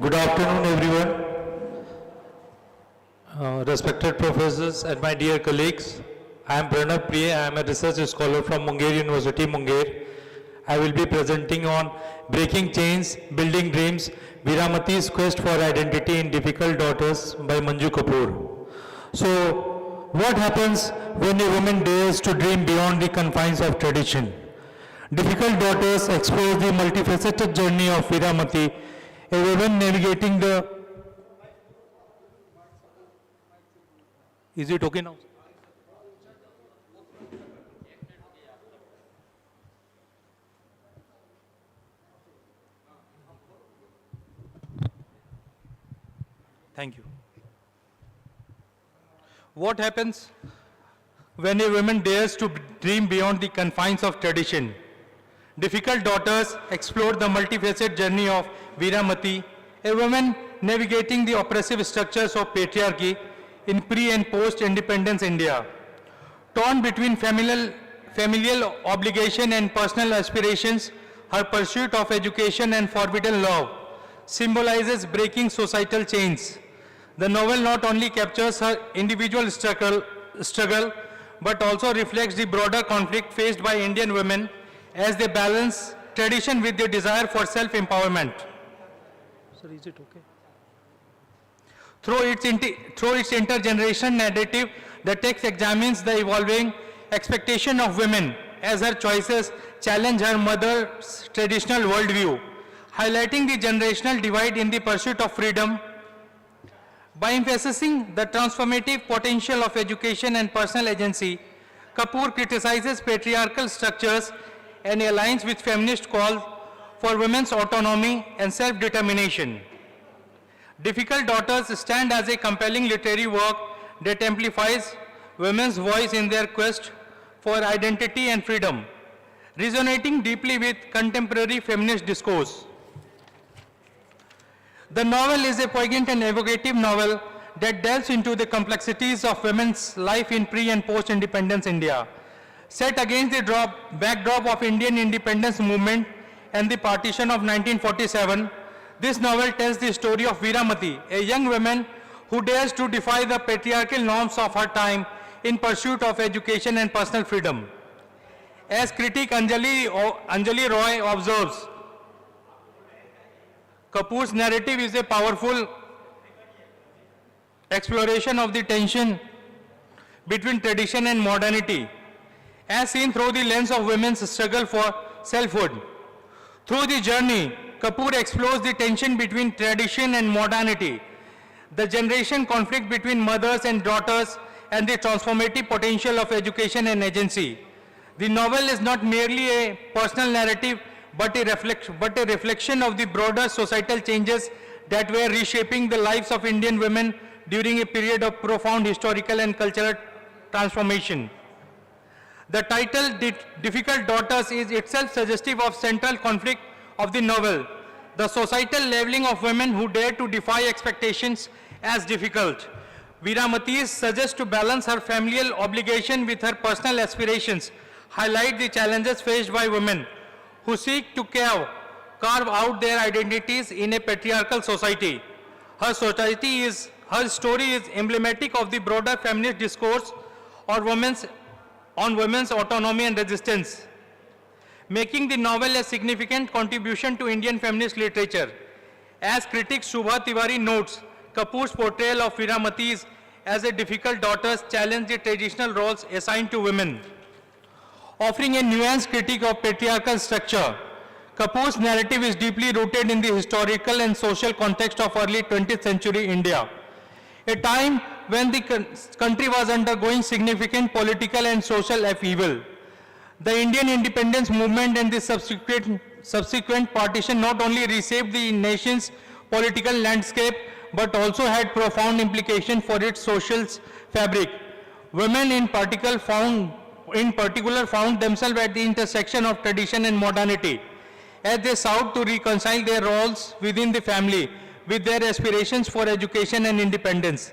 Good afternoon, everyone. Respected professors and my dear colleagues, I am Pranav Priya. I am a research scholar from Munger University, Munger. I will be presenting on Breaking Chains, Building Dreams, Viramati's Quest for Identity in Difficult Daughters by Manju Kapoor. So, what happens when a woman dares to dream beyond the confines of tradition? Difficult Daughters explores the multifaceted journey of Viramati, a woman navigating the... Is it okay now? Thank you. What happens when a woman dares to dream beyond the confines of tradition? Difficult Daughters explore the multifaceted journey of Viramati, a woman navigating the oppressive structures of patriarchy in pre- and post-independence India. Torn between familial obligation and personal aspirations, her pursuit of education and forbidden love symbolizes breaking societal chains. The novel not only captures her individual struggle, but also reflects the broader conflict faced by Indian women as they balance tradition with their desire for self-empowerment. Sir, is it okay? Through its intergenerational narrative, the text examines the evolving expectation of women as her choices challenge her mother's traditional worldview, highlighting the generational divide in the pursuit of freedom. By emphasizing the transformative potential of education and personal agency, Kapoor criticizes patriarchal structures and aligns with feminist calls for women's autonomy and self-determination. Difficult Daughters stand as a compelling literary work that amplifies women's voice in their quest for identity and freedom, resonating deeply with contemporary feminist discourse. The novel is a poignant and evocative novel that delves into the complexities of women's life in pre- and post-independence India. Set against the backdrop of Indian independence movement and the partition of 1947, this novel tells the story of Veeramati, a young woman who dares to defy the patriarchal norms of her time in pursuit of education and personal freedom. As critic Anjali Roy observes, Kapoor's narrative is a powerful exploration of the tension between tradition and modernity, as seen through the lens of women's struggle for selfhood. Through the journey, Kapoor explores the tension between tradition and modernity, the generation conflict between mothers and daughters, and the transformative potential of education and agency. The novel is not merely a personal narrative, but a reflection of the broader societal changes that were reshaping the lives of Indian women during a period of profound historical and cultural transformation. The title, Difficult Daughters, is itself suggestive of central conflict of the novel, the societal leveling of women who dare to defy expectations as difficult. Veeramati suggests to balance her familial obligation with her personal aspirations, highlight the challenges faced by women who seek to carve out their identities in a patriarchal society. Her story is emblematic of the broader feminist discourse on women's autonomy and resistance, making the novel a significant contribution to Indian feminist literature. As critic Shubha Tiwari notes, Kapoor's portrayal of Veeramati as a difficult daughter challenged the traditional roles assigned to women. Offering a nuanced critique of patriarchal structure, Kapoor's narrative is deeply rooted in the historical and social context of early 20th century India, a time when the country was undergoing significant political and social upheaval. The Indian independence movement and the subsequent partition not only reshaped the nation's political landscape, but also had profound implications for its social fabric. Women in particular found themselves at the intersection of tradition and modernity, as they sought to reconcile their roles within the family with their aspirations for education and independence.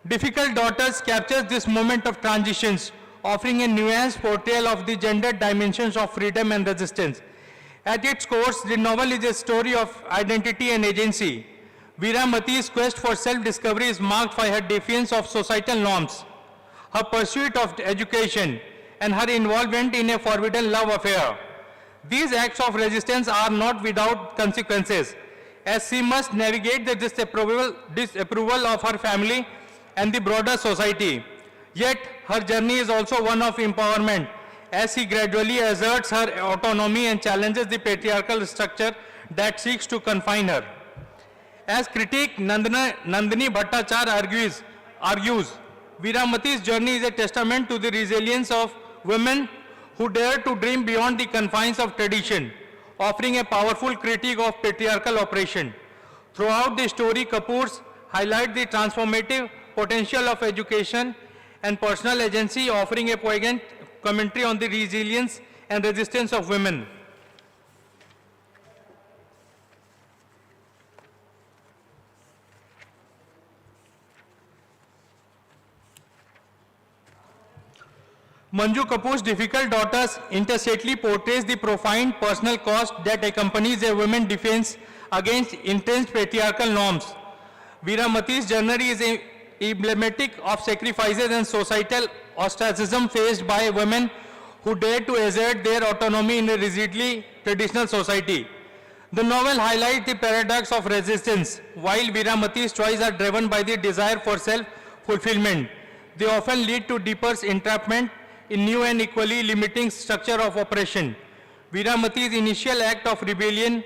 Difficult Daughters captures this moment of transitions, offering a nuanced portrayal of the gendered dimensions of freedom and resistance. At its core, the novel is a story of identity and agency. Veeramati's quest for self-discovery is marked by her defiance of societal norms, her pursuit of education, and her involvement in a forbidden love affair. These acts of resistance are not without consequences, as she must navigate the disapproval of her family and the broader society. Yet, her journey is also one of empowerment, as she gradually asserts her autonomy and challenges the patriarchal structure that seeks to confine her. As critic Nandini Bhattacharya argues, Veeramati's journey is a testament to the resilience of women who dare to dream beyond the confines of tradition, offering a powerful critique of patriarchal oppression. Throughout the story, Kapoor highlights the transformative potential of education and personal agency, offering a poignant commentary on the resilience and resistance of women. Manju Kapoor's Difficult Daughters interstately portrays the profound personal cost that accompanies a woman's defense against intense patriarchal norms. Veeramati's journey is emblematic of sacrifices and societal ostracism faced by women who dare to assert their autonomy in a rigidly traditional society. The novel highlights the paradox of resistance. While Veeramati's choices are driven by the desire for self-fulfillment, they often lead to deeper entrapment in new and equally limiting structure of oppression. Veeramati's initial act of rebellion,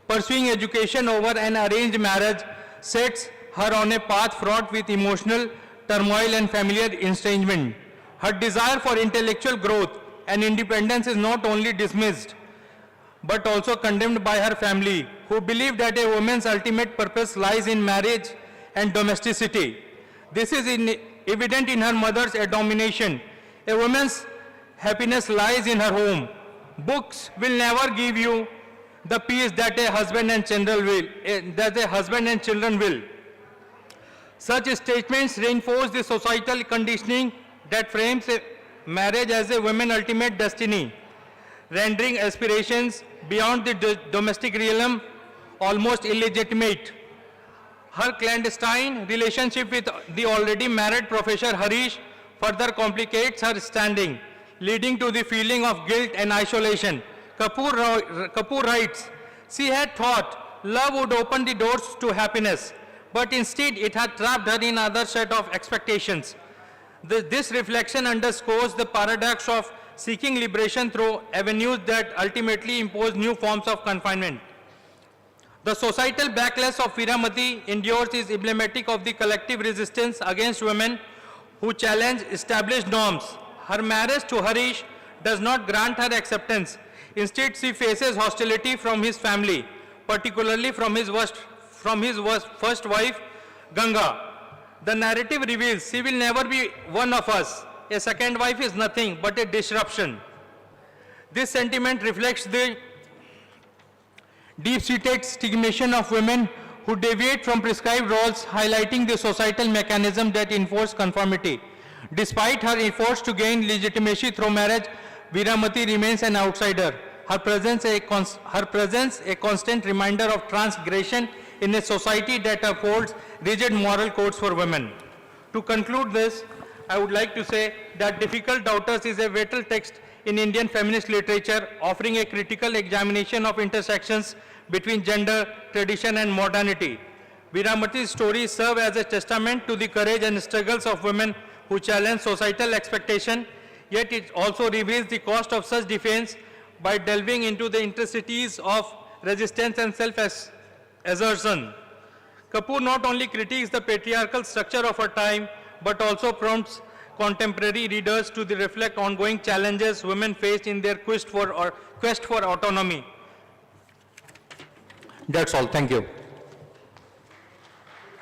pursuing education over an arranged marriage, sets her on a path fraught with emotional turmoil and familiar estrangement. Her desire for intellectual growth and independence is not only dismissed, but also condemned by her family, who believe that a woman's ultimate purpose lies in marriage and domesticity. This is evident in her mother's domination. A woman's happiness lies in her home. Books will never give you the peace that a husband and children will. Such statements reinforce the societal conditioning that frames marriage as a woman's ultimate destiny, rendering aspirations beyond the domestic realm almost illegitimate. Her clandestine relationship with the already married Professor Harish further complicates her standing, leading to the feeling of guilt and isolation. Kapoor writes, "She had thought love would open the doors to happiness, but instead it had trapped her in another set of expectations." This reflection underscores the paradox of seeking liberation through avenues that ultimately impose new forms of confinement. The societal backlash of Veeramati endures is emblematic of the collective resistance against women who challenge established norms. Her marriage to Harish does not grant her acceptance. Instead, she faces hostility from his family, particularly from his first wife, Ganga. The narrative reveals she will never be one of us. A second wife is nothing but a disruption. This sentiment reflects the deep-seated stigmatization of women who deviate from prescribed roles, highlighting the societal mechanism that enforce conformity. Despite her efforts to gain legitimacy through marriage, Veeramati remains an outsider. Her presence a constant reminder of transgression in a society that upholds rigid moral codes for women. To conclude this, I would like to say that Difficult Doubters is a vital text in Indian feminist literature, offering a critical examination of intersections between gender, tradition, and modernity. Veeramati's stories serve as a testament to the courage and struggles of women who challenge societal expectation, yet it also reveals the cost of such defense by delving into the intricacies of resistance and self-assertion. Kapoor not only critiques the patriarchal structure of her time, but also prompts contemporary readers to reflect on ongoing challenges women faced in their quest for autonomy. That's all. Thank you.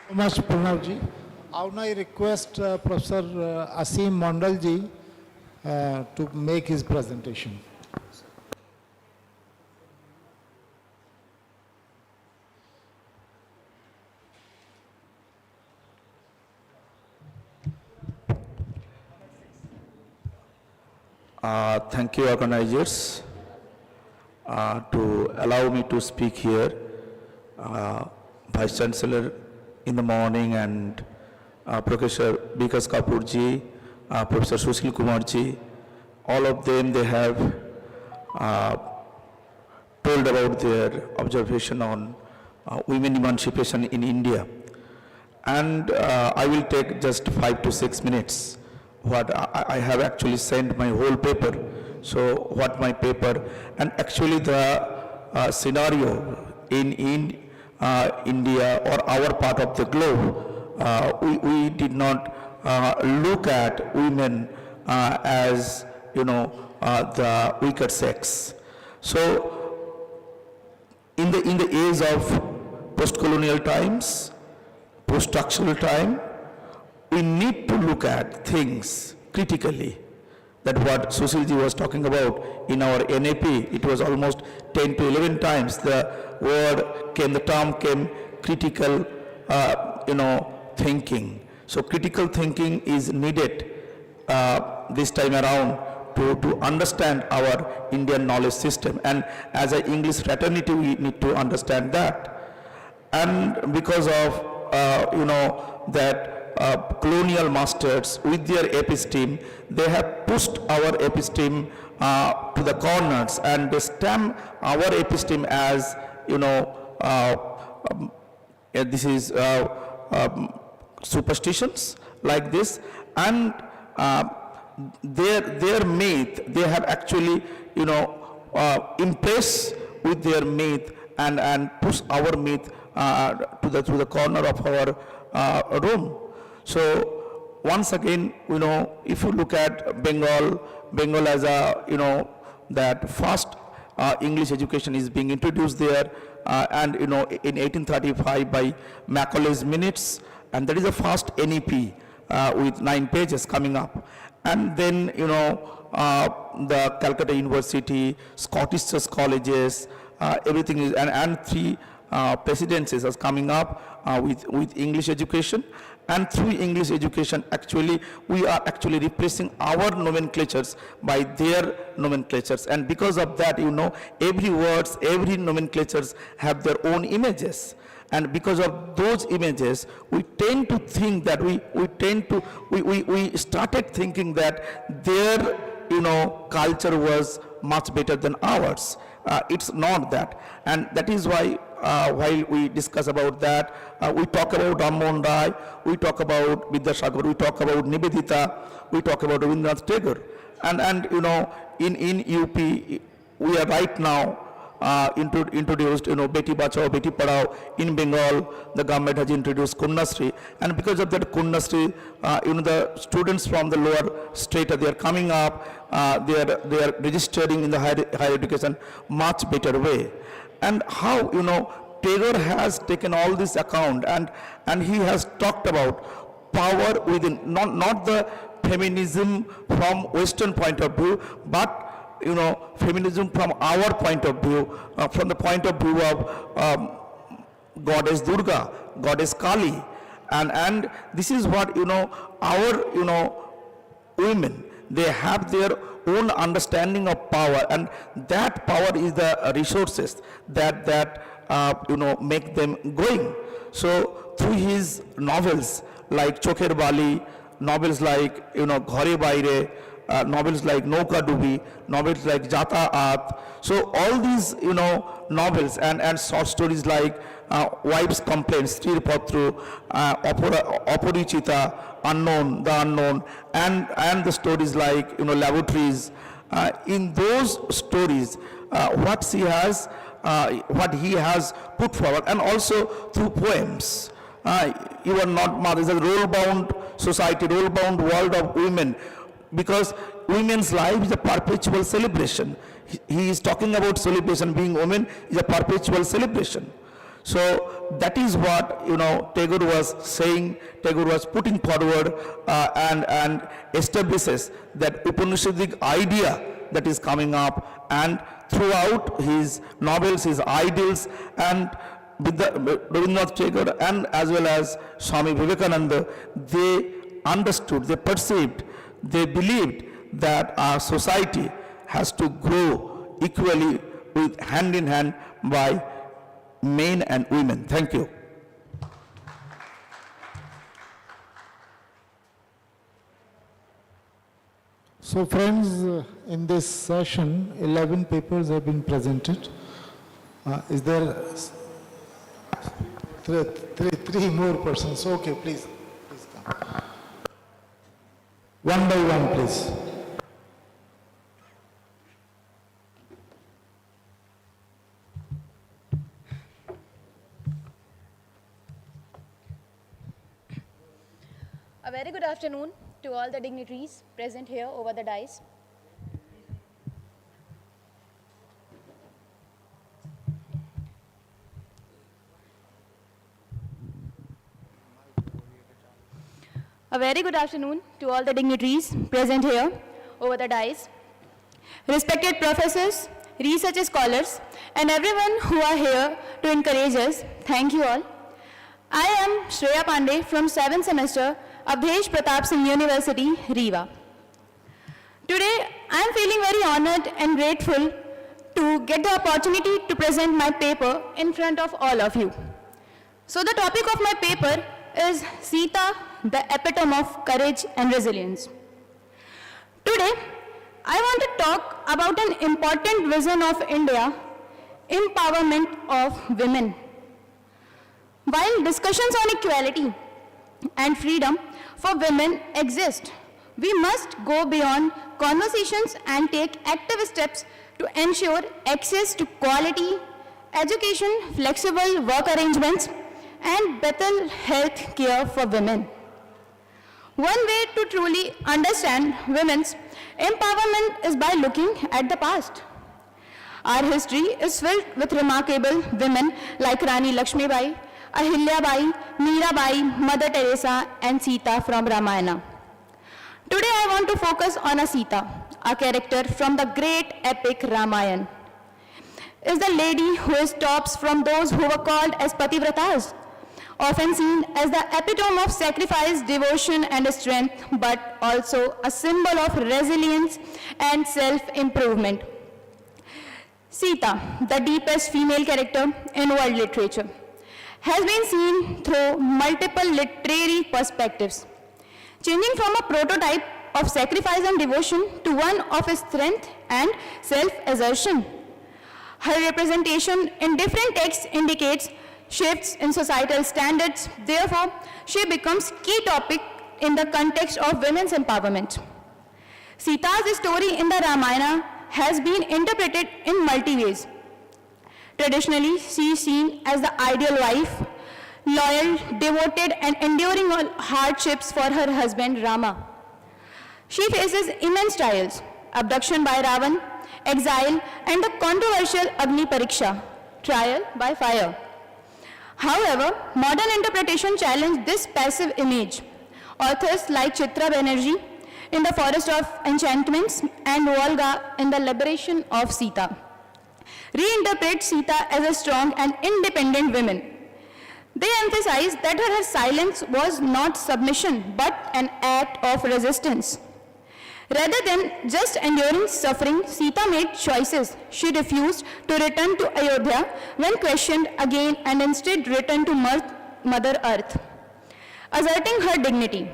So much, Pranavji. Now I request Professor Asim Mondalji to make his presentation. Thank you, organizers, to allow me to speak here. Vice Chancellor in the morning and Professor Vikas Kapoor ji, Professor Sushil Kumar ji, all of them, they have told about their observation on women emancipation in India. And I will take just 5 to 6 minutes. What I have actually sent my whole paper. So what my paper, and actually the scenario in India or our part of the globe, we did not look at women as, the weaker sex. So in the age of post-colonial times, post-structural time, we need to look at things critically. That what Sushilji was talking about in our NAP, it was almost 10 to 11 times the term came critical, thinking. So critical thinking is needed this time around to understand our Indian knowledge system. And as an English fraternity, we need to understand that. And because of, that colonial masters with their episteme, they have pushed our episteme to the corners, and they stamp our episteme as, this is superstitions like this, and their myth, they have actually, impressed with their myth and push our myth to the corner of our room. So once again, if you look at Bengal as a, that first English education is being introduced there, and in 1835 by Macaulay's Minutes, and that is the first NEP with 9 pages coming up. And then, the Calcutta University, Scottish Church colleges, everything is, and 3 presidencies are coming up with English education. And through English education, actually, we are actually replacing our nomenclatures by their nomenclatures. And because of that, every words, every nomenclatures have their own images. And because of those images, we tend to think that we started thinking that their, culture was much better than ours. It's not that. And that is why while we discuss about that, we talk about Rammohn Rai, we talk about Vidyasagar, we talk about Nivedita, we talk about Rabindranath Tagore. And in UP, we are right now introduced, Beti Bachao, Beti Padhao. In Bengal, the government has introduced Kunyashree, and because of that Kunyashree, the students from the lower strata, they are coming up, they are registering in the higher education much better way. And how, Tagore has taken all this account, and he has talked about power within, not the feminism from Western point of view, but feminism from our point of view, from the point of view of Goddess Durga, Goddess Kali, and this is what our women, they have their own understanding of power, and that power is the resources that make them going. So through his novels like Chokher Bali, novels like Ghore Baire, novels like Nauka Dubi, novels like Jata At. So all these, novels and short stories like Wives' Complaints, Stir Patru, Aporichita, Unknown, The Unknown, and the stories like, Lavatories. In those stories, what he has put forward, and also through poems. You are not mothers, a role-bound society, role-bound world of women, because women's life is a perpetual celebration. He is talking about celebration, being women is a perpetual celebration. So that is what, Tagore was saying, Tagore was putting forward, and establishes that Upanishadic idea that is coming up, and throughout his novels, his ideals, and with the Rabindranath Tagore and as well as Swami Vivekananda, they understood, they perceived, they believed that our society has to grow equally with hand in hand by men and women. Thank you. So friends, in this session, 11 papers have been presented. Is there three more persons? Okay, please come. One by one, please. A very good afternoon to all the dignitaries present here over the dais. A very good afternoon to all the dignitaries present here over the dais. Respected professors, research scholars, and everyone who are here to encourage us, thank you all. I am Shreya Pandey from 7th semester Avdesh Pratap Singh University, Rewa. Today, I am feeling very honored and grateful to get the opportunity to present my paper in front of all of you. So the topic of my paper is Sita, the epitome of courage and resilience. Today, I want to talk about an important vision of India empowerment of women. While discussions on equality and freedom for women exist, we must go beyond conversations and take active steps to ensure access to quality education, flexible work arrangements, and better health care for women. One way to truly understand women's empowerment is by looking at the past. Our history is filled with remarkable women like Rani Lakshmibai, Ahilyabai, Mirabai, Mother Teresa, and Sita from Ramayana. Today I want to focus on a Sita, a character from the great epic Ramayana. Is the lady who is tops from those who were called as Pativratas, often seen as the epitome of sacrifice, devotion, and strength, but also a symbol of resilience and self-improvement. Sita, the deepest female character in world literature, has been seen through multiple literary perspectives, changing from a prototype of sacrifice and devotion to one of strength and self-assertion. Her representation in different texts indicates shifts in societal standards. Therefore, she becomes key topic in the context of women's empowerment. Sita's story in the Ramayana has been interpreted in multi ways. Traditionally, she is seen as the ideal wife, loyal, devoted, and enduring all hardships for her husband Rama. She faces immense trials, abduction by Ravan, exile, and the controversial Agni Pariksha, trial by fire. However, modern interpretation challenged this passive image. Authors like Chitra Banerjee in The Forest of Enchantments and Volga in The Liberation of Sita reinterpret Sita as a strong and independent woman. They emphasize that her silence was not submission but an act of resistance. Rather than just enduring suffering, Sita made choices. She refused to return to Ayodhya when questioned again and instead returned to Mother Earth, asserting her dignity.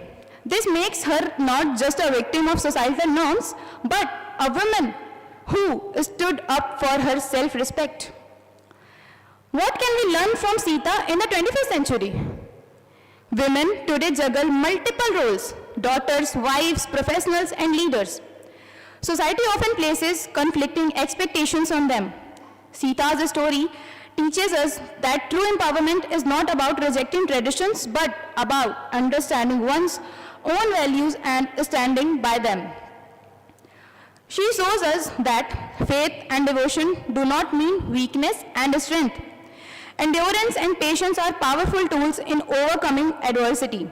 This makes her not just a victim of societal norms, but a woman who stood up for her self-respect. What can we learn from Sita in the 21st century? Women today juggle multiple roles: daughters, wives, professionals, and leaders. Society often places conflicting expectations on them. Sita's story teaches us that true empowerment is not about rejecting traditions, but about understanding one's own values and standing by them. She shows us that faith and devotion do not mean weakness and strength. Endurance and patience are powerful tools in overcoming adversity.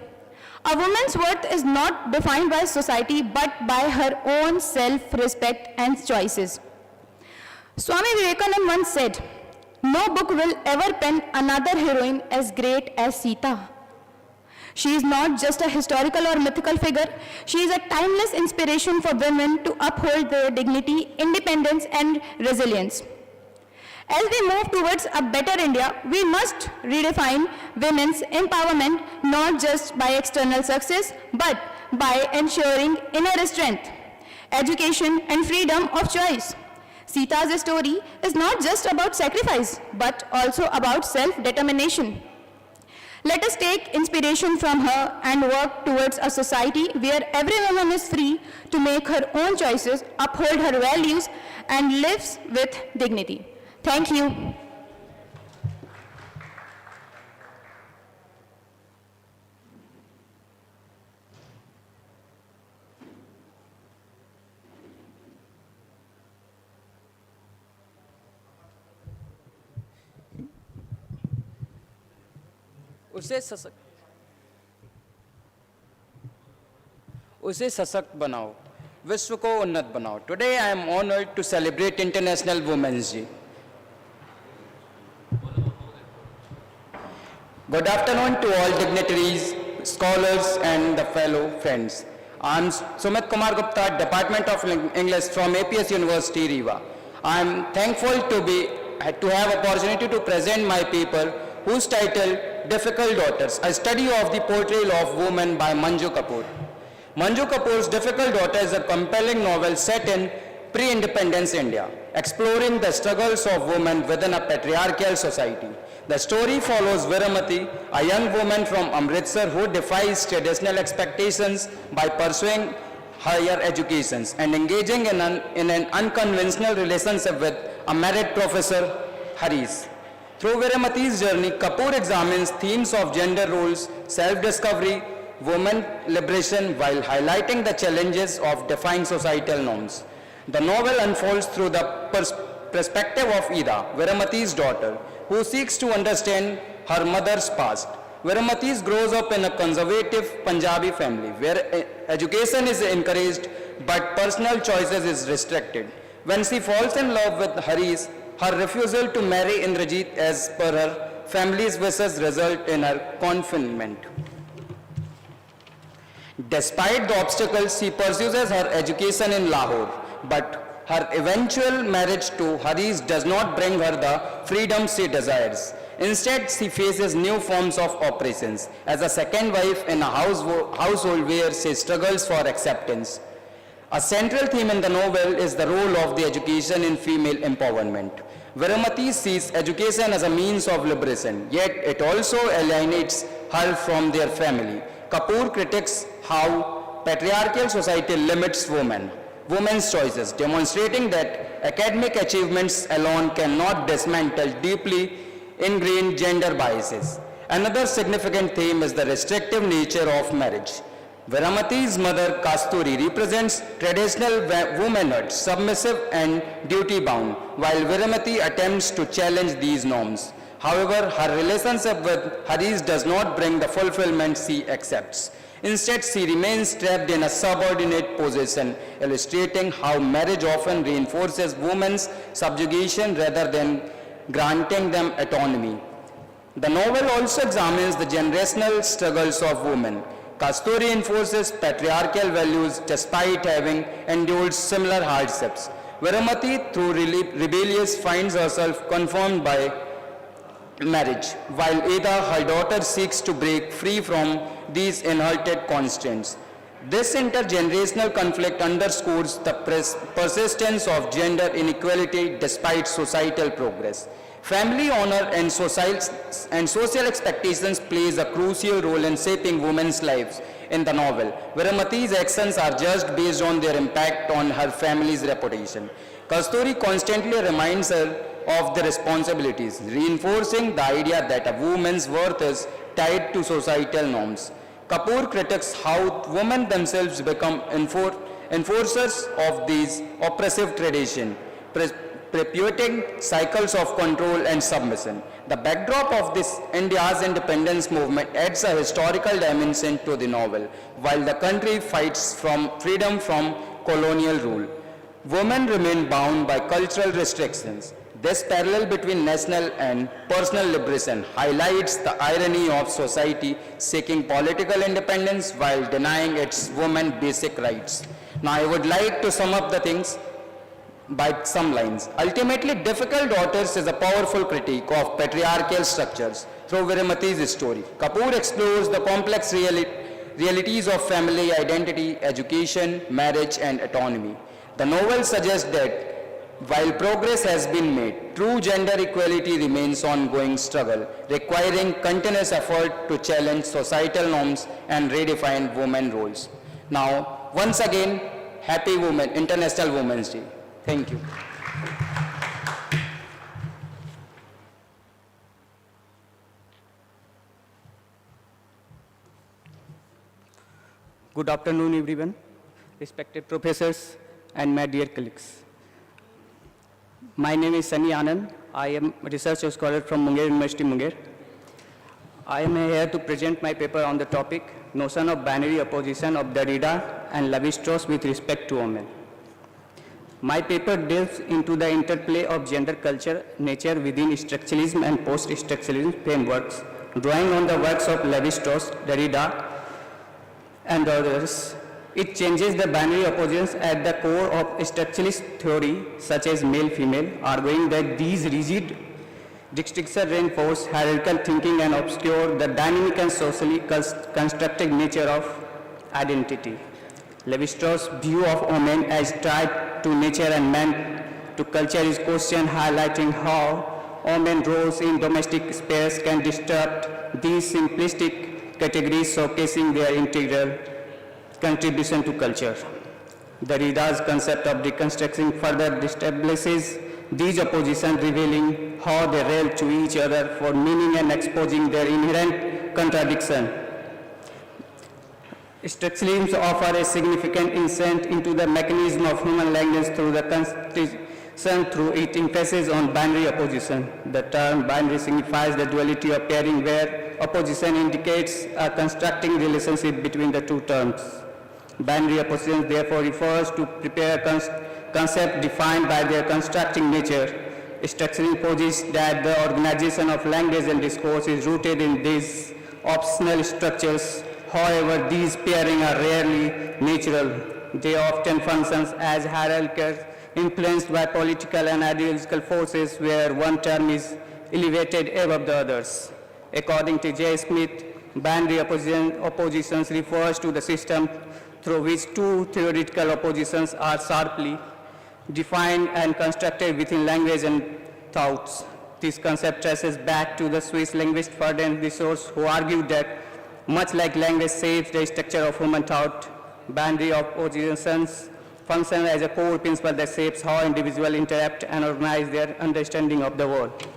A woman's worth is not defined by society but by her own self-respect and choices. Swami Vivekananda once said, "No book will ever pen another heroine as great as Sita." She is not just a historical or mythical figure. She is a timeless inspiration for women to uphold their dignity, independence, and resilience. As we move towards a better India, we must redefine women's empowerment not just by external success, but by ensuring inner strength, education, and freedom of choice. Sita's story is not just about sacrifice, but also about self-determination. Let us take inspiration from her and work towards a society where every woman is free to make her own choices, uphold her values, and lives with dignity. Thank you. उसे सशक्त बनाओ, विश्व को उन्नत बनाओ. Today I am honored to celebrate International Women's Day. Good afternoon to all dignitaries, scholars, and the fellow friends. I am Sumit Kumar Gupta, Department of English from APS University, Rewa. I am thankful to have opportunity to present my paper, whose title, Difficult Daughters, a study of the portrayal of women by Manju Kapoor. Manju Kapoor's Difficult Daughter is a compelling novel set in pre-independence India. exploring the struggles of women within a patriarchal society. The story follows Viramati, a young woman from Amritsar who defies traditional expectations by pursuing higher educations and engaging in an unconventional relationship with a married professor, Haris. Through Viramati's journey, Kapoor examines themes of gender roles, self-discovery, women liberation while highlighting the challenges of defying societal norms. The novel unfolds through the perspective of Ida, Viramati's daughter, who seeks to understand her mother's past. Viramati grows up in a conservative Punjabi family where education is encouraged but personal choices is restricted. When she falls in love with Haris, her refusal to marry Indrajit as per her family's wishes result in her confinement. Despite the obstacles, she pursues her education in Lahore, but her eventual marriage to Haris does not bring her the freedom she desires. Instead, she faces new forms of oppressions as a second wife in a household where she struggles for acceptance. A central theme in the novel is the role of the education in female empowerment. Viramati sees education as a means of liberation, yet it also alienates her from their family. Kapoor critiques how patriarchal society limits women's choices, demonstrating that academic achievements alone cannot dismantle deeply ingrained gender biases. Another significant theme is the restrictive nature of marriage. Viramati's mother, Kasturi, represents traditional womanhood, submissive and duty-bound, while Viramati attempts to challenge these norms. However, her relationship with Haris does not bring the fulfillment she accepts. Instead, she remains trapped in a subordinate position, illustrating how marriage often reinforces women's subjugation rather than granting them autonomy. The novel also examines the generational struggles of women. Kasturi enforces patriarchal values despite having endured similar hardships. Viramati, through rebellious, finds herself conformed by marriage, while Ada, her daughter, seeks to break free from these inherited constraints. This intergenerational conflict underscores the persistence of gender inequality despite societal progress. Family honor and social expectations plays a crucial role in shaping women's lives in the novel. Viramati's actions are judged based on their impact on her family's reputation. Kasturi constantly reminds her of the responsibilities, reinforcing the idea that a woman's worth is tied to societal norms. Kapoor critiques how women themselves become enforcers of these oppressive traditions, perpetuating cycles of control and submission. The backdrop of this India's independence movement adds a historical dimension to the novel, while the country fights for freedom from colonial rule. Women remain bound by cultural restrictions. This parallel between national and personal liberation highlights the irony of society seeking political independence while denying its women basic rights. Now I would like to sum up the things by some lines. Ultimately, Difficult Daughters is a powerful critique of patriarchal structures through Viramati's story. Kapoor explores the complex realities of family identity, education, marriage, and autonomy. The novel suggests that while progress has been made, true gender equality remains an ongoing struggle, requiring continuous effort to challenge societal norms and redefine women's roles. Now, once again, Happy International Women's Day. Thank you. Good afternoon, everyone, respected professors and my dear colleagues. My name is Sunny Anand. I am a research scholar from Munger University, Munger. I am here to present my paper on the topic, Notion of Binary Opposition of Derrida and Lévi-Strauss with respect to women. My paper delves into the interplay of gender culture, nature within structuralism and post-structuralism frameworks, drawing on the works of Lévi-Strauss, Derrida, and others. It changes the binary oppositions at the core of structuralist theory, such as male-female, arguing that these rigid distinctions reinforce hierarchical thinking and obscure the dynamic and socially constructed nature of identity. Lévi-Strauss' view of women as tied to nature and man to culture is question highlighting how women's roles in domestic space can disrupt these simplistic categories, showcasing their integral contribution to culture. Derrida's concept of deconstruction further establishes these oppositions, revealing how they relate to each other for meaning and exposing their inherent contradiction. Structuralism offers a significant insight into the mechanism of human language through the constitution, through its emphasis on binary opposition. The term binary signifies the duality of pairing, where opposition indicates a constructing relationship between the two terms. Binary opposition therefore refers to prepare concept defined by their constructing nature. Structuring posits that the organization of language and discourse is rooted in these optional structures. However, these pairing are rarely natural. They often function as hierarchical, influenced by political and ideological forces where one term is elevated above the others. According to J. Smith, binary oppositions refers to the system through which two theoretical oppositions are sharply defined and constructed within language and thoughts. This concept traces back to the Swiss linguist Ferdinand Wissours, who argued that much like language shapes the structure of human thought, binary oppositions function as a core principle that shapes how individuals interact and organize their understanding of the world.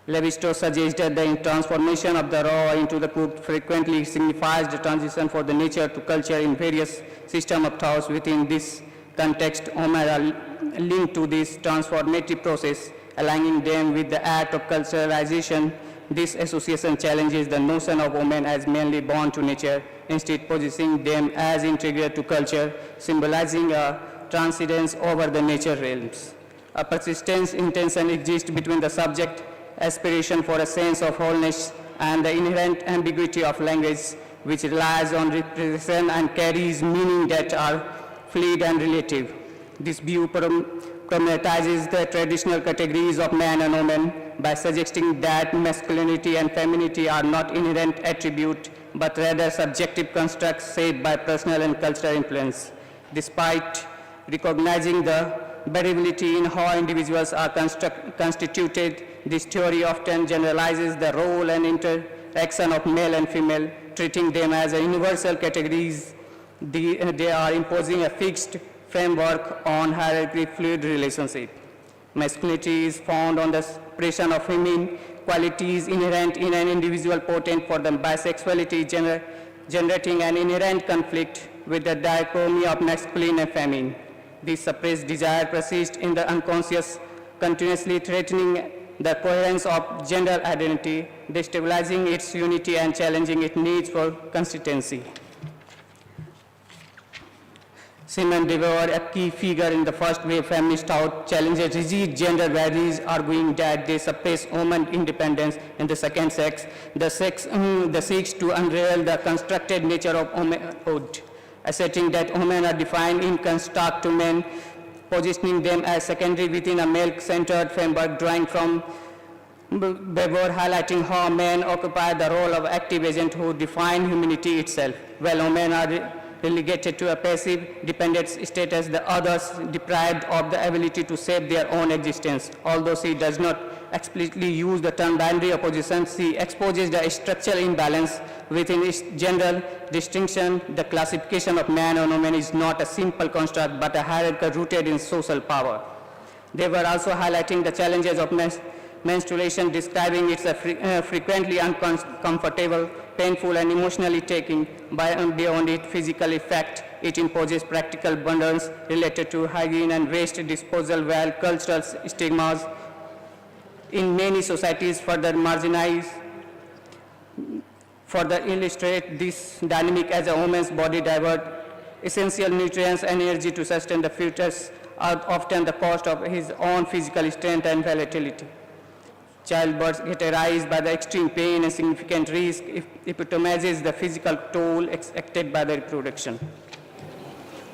Levi-Strauss suggested the transformation of the raw into the cooked frequently signifies the transition for the nature to culture in various systems of thoughts. Within this context, women are linked to this transformative process, aligning them with the act of culturalization. This association challenges the notion of women as merely born to nature, instead positioning them as integral to culture, symbolizing a transcendence over the nature realms. A persistent intention exists between the subject aspiration for a sense of wholeness and the inherent ambiguity of language, which relies on representation and carries meaning that are fluid and relative. This view problematizes the traditional categories of man and woman by suggesting that masculinity and femininity are not inherent attributes, but rather subjective constructs shaped by personal and cultural influence. Despite recognizing the variability in how individuals are constituted, this theory often generalizes the role and interaction of male and female, treating them as universal categories. They are imposing a fixed framework on hierarchy fluid relationship. Masculinity is found on the expression of feminine qualities inherent in an individual, potent for them. Bisexuality generating an inherent conflict with the dichotomy of masculine and feminine. This suppressed desire persists in the unconscious, continuously threatening the coherence of gender identity, destabilizing its unity and challenging its needs for consistency. Simone de Beauvoir, a key figure in the first wave feminist thought, challenges rigid gender values, arguing that they suppress woman independence in the second sex. The seeks to unravel the constructed nature of womanhood, asserting that women are defined in construct to men, positioning them as secondary within a male-centered framework, drawing from Beauvoir, highlighting how men occupy the role of active agent who define humanity itself, while women are relegated to a passive, dependent status, the others deprived of the ability to shape their own existence. Although she does not explicitly use the term binary opposition, she exposes the structural imbalance within its general distinction. The classification of man and woman is not a simple construct, but a hierarchy rooted in social power. They were also highlighting the challenges of menstruation, describing its frequently uncomfortable, painful, and emotionally taking beyond its physical effect. It imposes practical burdens related to hygiene and waste disposal, while cultural stigmas in many societies further illustrate this dynamic as a woman's body divert essential nutrients and energy to sustain the fetus at often the cost of his own physical strength and vitality. Childbirth, characterized by the extreme pain and significant risk, epitomizes the physical toll exacted by the reproduction.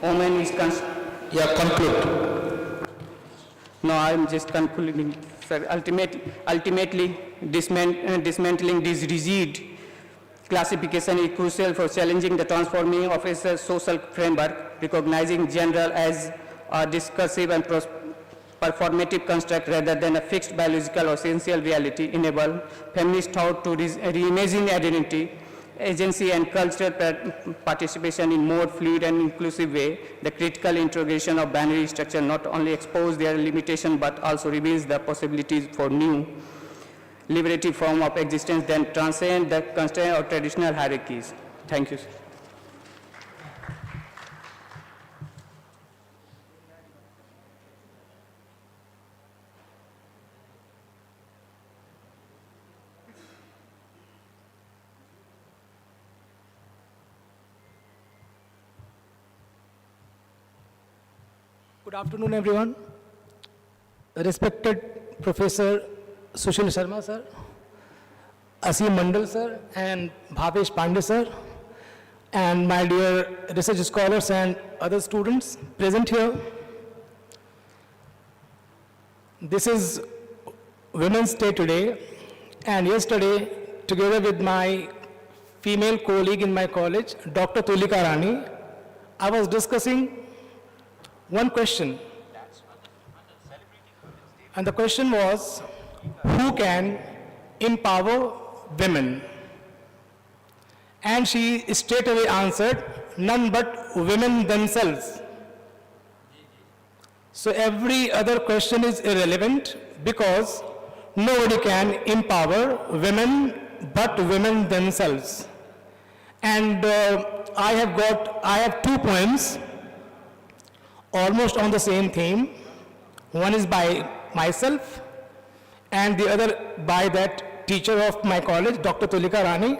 Woman is conclude. No, I'm just concluding. Sir, ultimately dismantling these rigid classification is crucial for challenging the transforming of its social framework, recognizing gender as a discursive and performative construct rather than a fixed biological or essential reality, enable feminist thought to reimagine identity, agency and cultural participation in more fluid and inclusive way. The critical interrogation of binary structure not only exposes their limitation but also reveals the possibilities for new liberative form of existence that transcend the constraint of traditional hierarchies. Thank you, sir. Good afternoon, everyone. Respected Professor Sushil Sharma, sir, Asim Mandal, sir, and Bhavesh Pandey, sir, and my dear research scholars and other students present here. This is Women's Day today, and yesterday, together with my female colleague in my college, Dr. Tulika Rani, I was discussing one question, and the question was, who can empower women? And she straight away answered, none but women themselves. So every other question is irrelevant because nobody can empower women but women themselves. And I have 2 poems almost on the same theme. One is by myself and the other by that teacher of my college, Dr. Tulika Rani.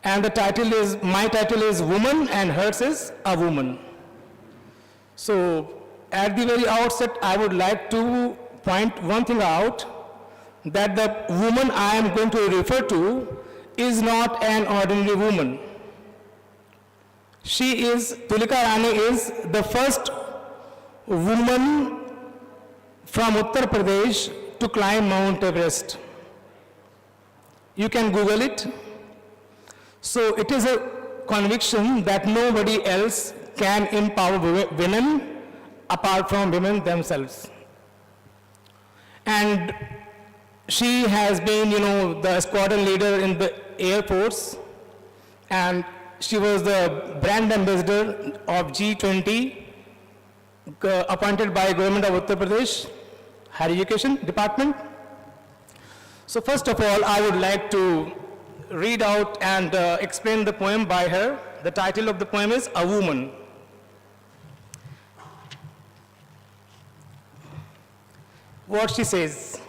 And my title is Woman and hers is A Woman. So at the very outset, I would like to point one thing out, that the woman I am going to refer to is not an ordinary woman. Tulika Rani is the first woman from Uttar Pradesh to climb Mount Everest. You can Google it. So it is a conviction that nobody else can empower women apart from women themselves. And she has been, the squadron leader in the Air Force, and she was the brand ambassador of G20 appointed by government of Uttar Pradesh, Higher Education Department. So first of all, I would like to read out and explain the poem by her. The title of the poem is A Woman. What she says: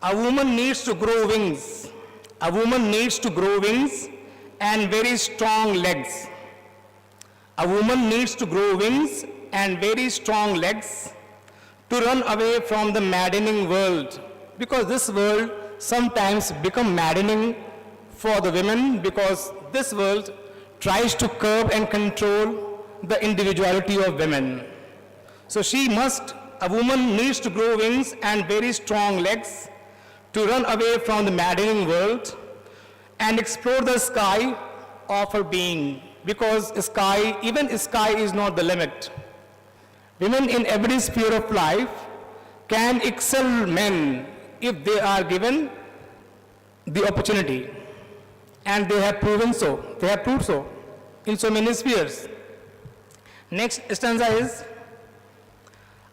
a woman needs to grow wings. A woman needs to grow wings and very strong legs. A woman needs to grow wings and very strong legs to run away from the maddening world, because this world sometimes becomes maddening for the women, because this world tries to curb and control the individuality of women. So a woman needs to grow wings and very strong legs to run away from the maddening world and explore the sky of her being, because even sky is not the limit. Women in every sphere of life can excel men if they are given the opportunity. And they have proven so. They have proved so in so many spheres. Next stanza is: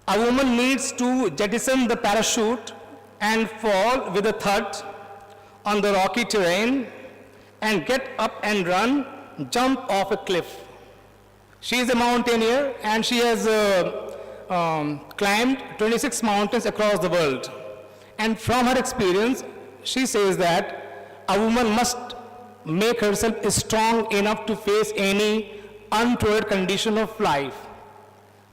a woman needs to jettison the parachute and fall with a thud on the rocky terrain and get up and run, jump off a cliff. She is a mountaineer and she has climbed 26 mountains across the world. And from her experience, she says that a woman must make herself strong enough to face any untoward condition of life,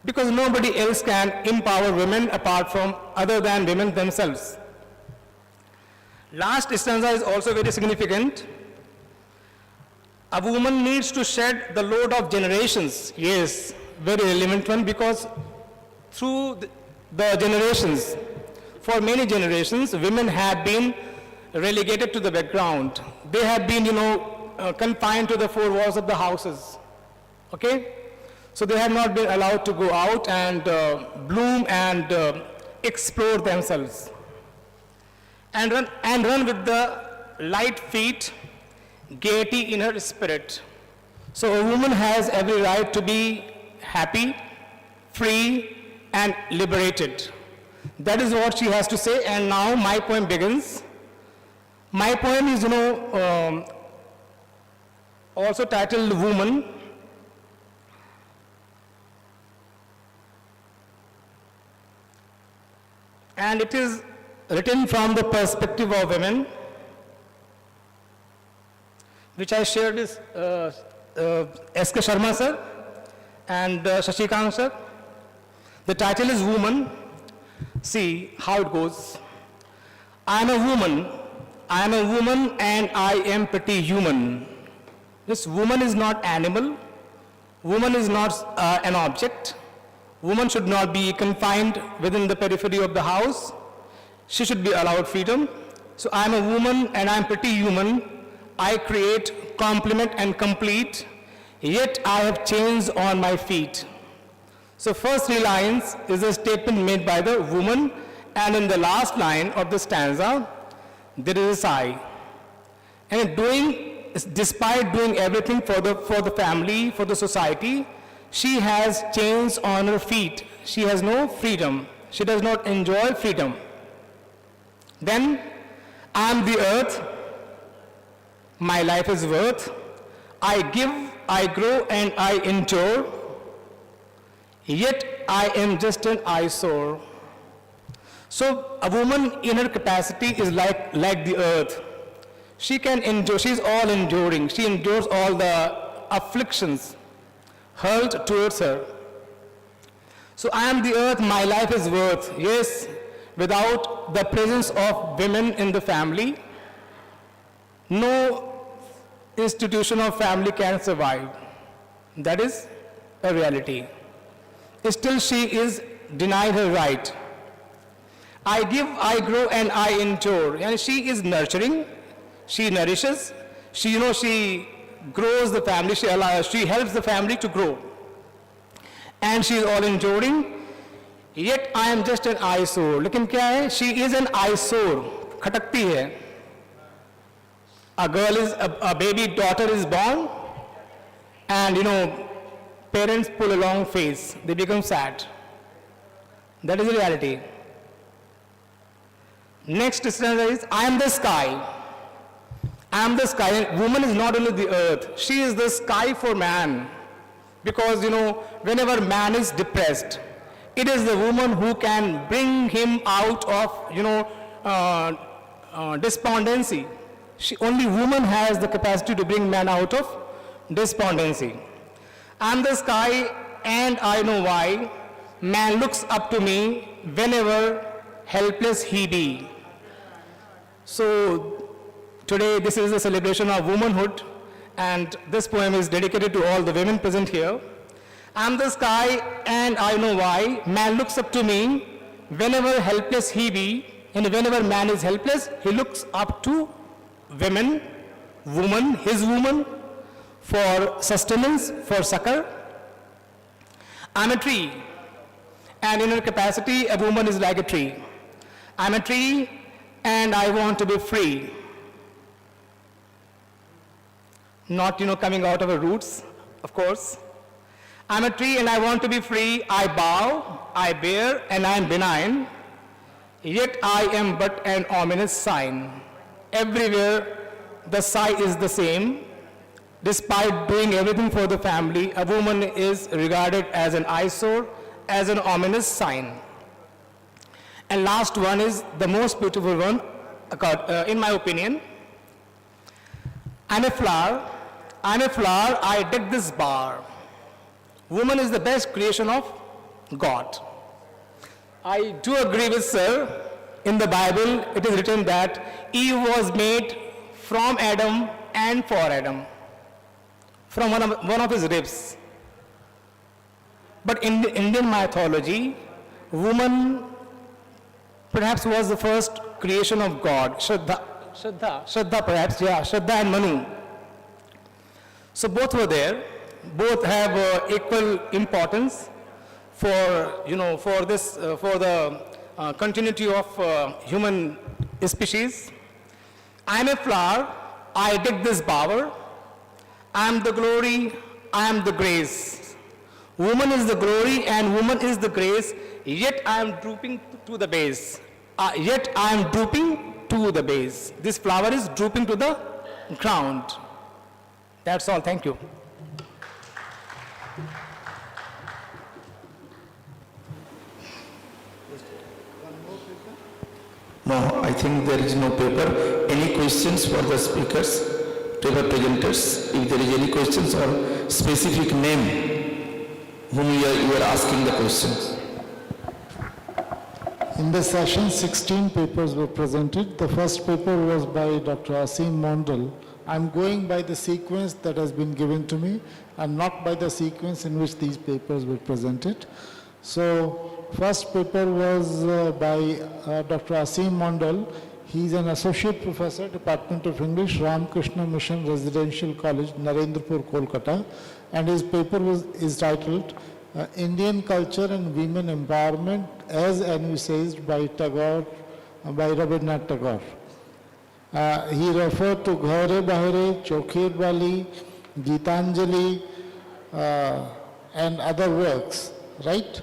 because nobody else can empower women other than women themselves. Last stanza is also very significant. A woman needs to shed the load of generations. Yes, very relevant one, because through the generations, for many generations, women have been, relegated to the background. They have been, confined to the four walls of the houses. Okay? So they have not been allowed to go out and bloom and explore themselves. And run with the light feet, gaiety in her spirit. So a woman has every right to be happy, free, and liberated. That is what she has to say, and now my poem begins. My poem is, also titled Woman. And it is written from the perspective of women, which I shared with S.K. Sharma sir and Shashikant sir. The title is Woman. See how it goes. I am a woman and I am pretty human. This woman is not animal. Woman is not an object. Woman should not be confined within the periphery of the house. She should be allowed freedom. So I am a woman and I am pretty human. I create, complement and complete, yet I have chains on my feet. So first three lines is a statement made by the woman, and in the last line of the stanza, there is a sigh. And despite doing everything for the family, for the society, she has chains on her feet. She has no freedom. She does not enjoy freedom. Then, I am the earth, my life is worth. I give, I grow, and I endure. Yet I am just an eyesore. So a woman in her capacity is like the earth. She can endure, she's all enduring. She endures all the afflictions hurled towards her. So I am the earth, my life is worth. Yes, without the presence of women in the family, no institution of family can survive. That is a reality. Still she is denied her right. I give, I grow, and I endure. And she is nurturing, she nourishes, she grows the family, she helps the family to grow. And she is all enduring, yet I am just an eyesore. Lekin kya hai? She is an eyesore, khatakti hai. A baby daughter is born, and parents pull a long face, they become sad. That is the reality. Next stanza is, I am the sky. I am the sky. Woman is not only the earth, she is the sky for man. Because, whenever man is depressed, it is the woman who can bring him out of, despondency. Only woman has the capacity to bring man out of despondency. I am the sky and I know why. Man looks up to me whenever helpless he be. So today this is a celebration of womanhood, and this poem is dedicated to all the women present here. I am the sky and I know why. Man looks up to me whenever helpless he be, and whenever man is helpless, he looks up to women, his woman, for sustenance, for succor. I am a tree, and in her capacity, a woman is like a tree. I am a tree, and I want to be free. Not, coming out of her roots, of course. I am a tree, and I want to be free. I bow, I bear, and I am benign. Yet I am but an ominous sign. Everywhere, the sigh is the same. Despite doing everything for the family, a woman is regarded as an eyesore, as an ominous sign. And last one is the most beautiful one, in my opinion. I'm a flower, I dig this bar. Woman is the best creation of God. I do agree with sir. In the Bible, it is written that Eve was made from Adam and for Adam, from one of his ribs. But in the Indian mythology, woman perhaps was the first creation of God. Shraddha perhaps, yeah, Shraddha and Manu. So both were there. Both have equal importance for, for this, for the continuity of human species. I am a flower, I dig this bower. I am the glory, I am the grace. Woman is the glory and woman is the grace, yet I am drooping to the base. Yet I am drooping to the base. This flower is drooping to the ground. That's all, thank you. No, I think there is no paper. Any questions for the speakers, paper presenters? If there is any questions or specific name whom you are asking the questions. In this session, 16 papers were presented. The first paper was by Dr. Asim Mondal. I'm going by the sequence that has been given to me and not by the sequence in which these papers were presented. So, first paper was by Dr. Asim Mondal. He is an associate professor, Department of English, Ramakrishna Mission Residential College, Narendrapur, Kolkata. And his paper is titled Indian Culture and Women Empowerment as envisaged by Tagore, by Rabindranath Tagore. He referred to Ghaure Bahare, Chokhir Bali, Gitanjali, and other works, right?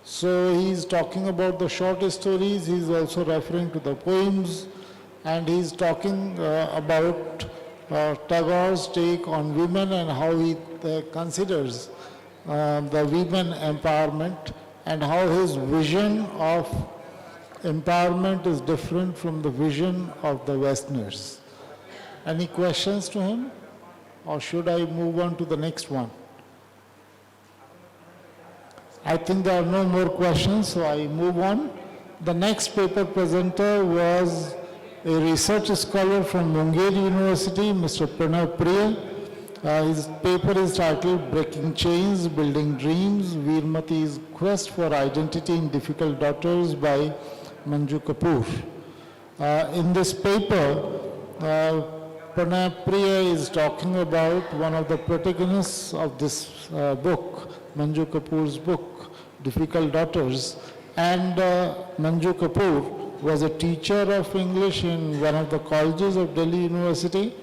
So he's talking about the short stories, he's also referring to the poems, and he's talking about Tagore's take on women and how he considers the women empowerment and how his vision of empowerment is different from the vision of the Westerners. Any questions to him? Or should I move on to the next one? I think there are no more questions, so I move on. The next paper presenter was a research scholar from Munger University, Mr. Pranav Priya. His paper is titled Breaking Chains, Building Dreams, Veermati's Quest for Identity in Difficult Daughters by Manju Kapoor. In this paper, Pranav Priya is talking about one of the protagonists of this book, Manju Kapoor's book, Difficult Daughters. And Manju Kapoor was a teacher of English in one of the colleges of Delhi University,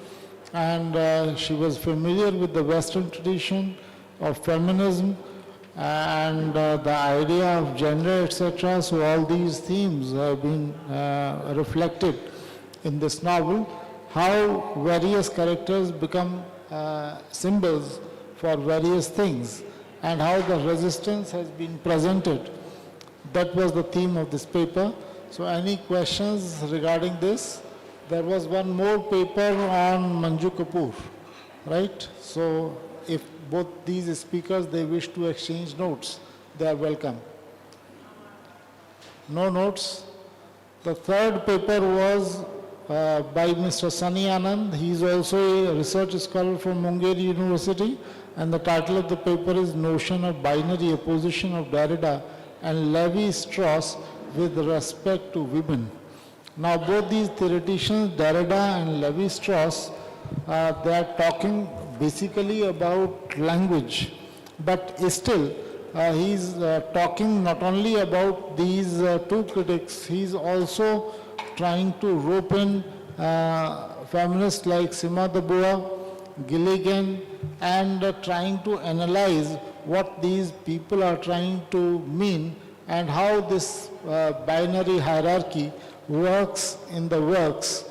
and she was familiar with the Western tradition of feminism and the idea of gender, etc. So all these themes have been reflected in this novel, how various characters become symbols for various things and how the resistance has been presented. That was the theme of this paper. So any questions regarding this? There was one more paper on Manju Kapoor, right? So if both these speakers, they wish to exchange notes, they are welcome. No notes? The third paper was by Mr. Sunny Anand. He is also a research scholar from Munger University, and the title of the paper is Notion of Binary Opposition of Derrida and Levi-Strauss with Respect to Women. Now both these theoreticians, Derrida and Levi-Strauss, they are talking basically about language, but still he is talking not only about these two critics, he is also trying to rope in feminists like Sima Dabua, Gilligan, and trying to analyze what these people are trying to mean and how this binary hierarchy works in the works.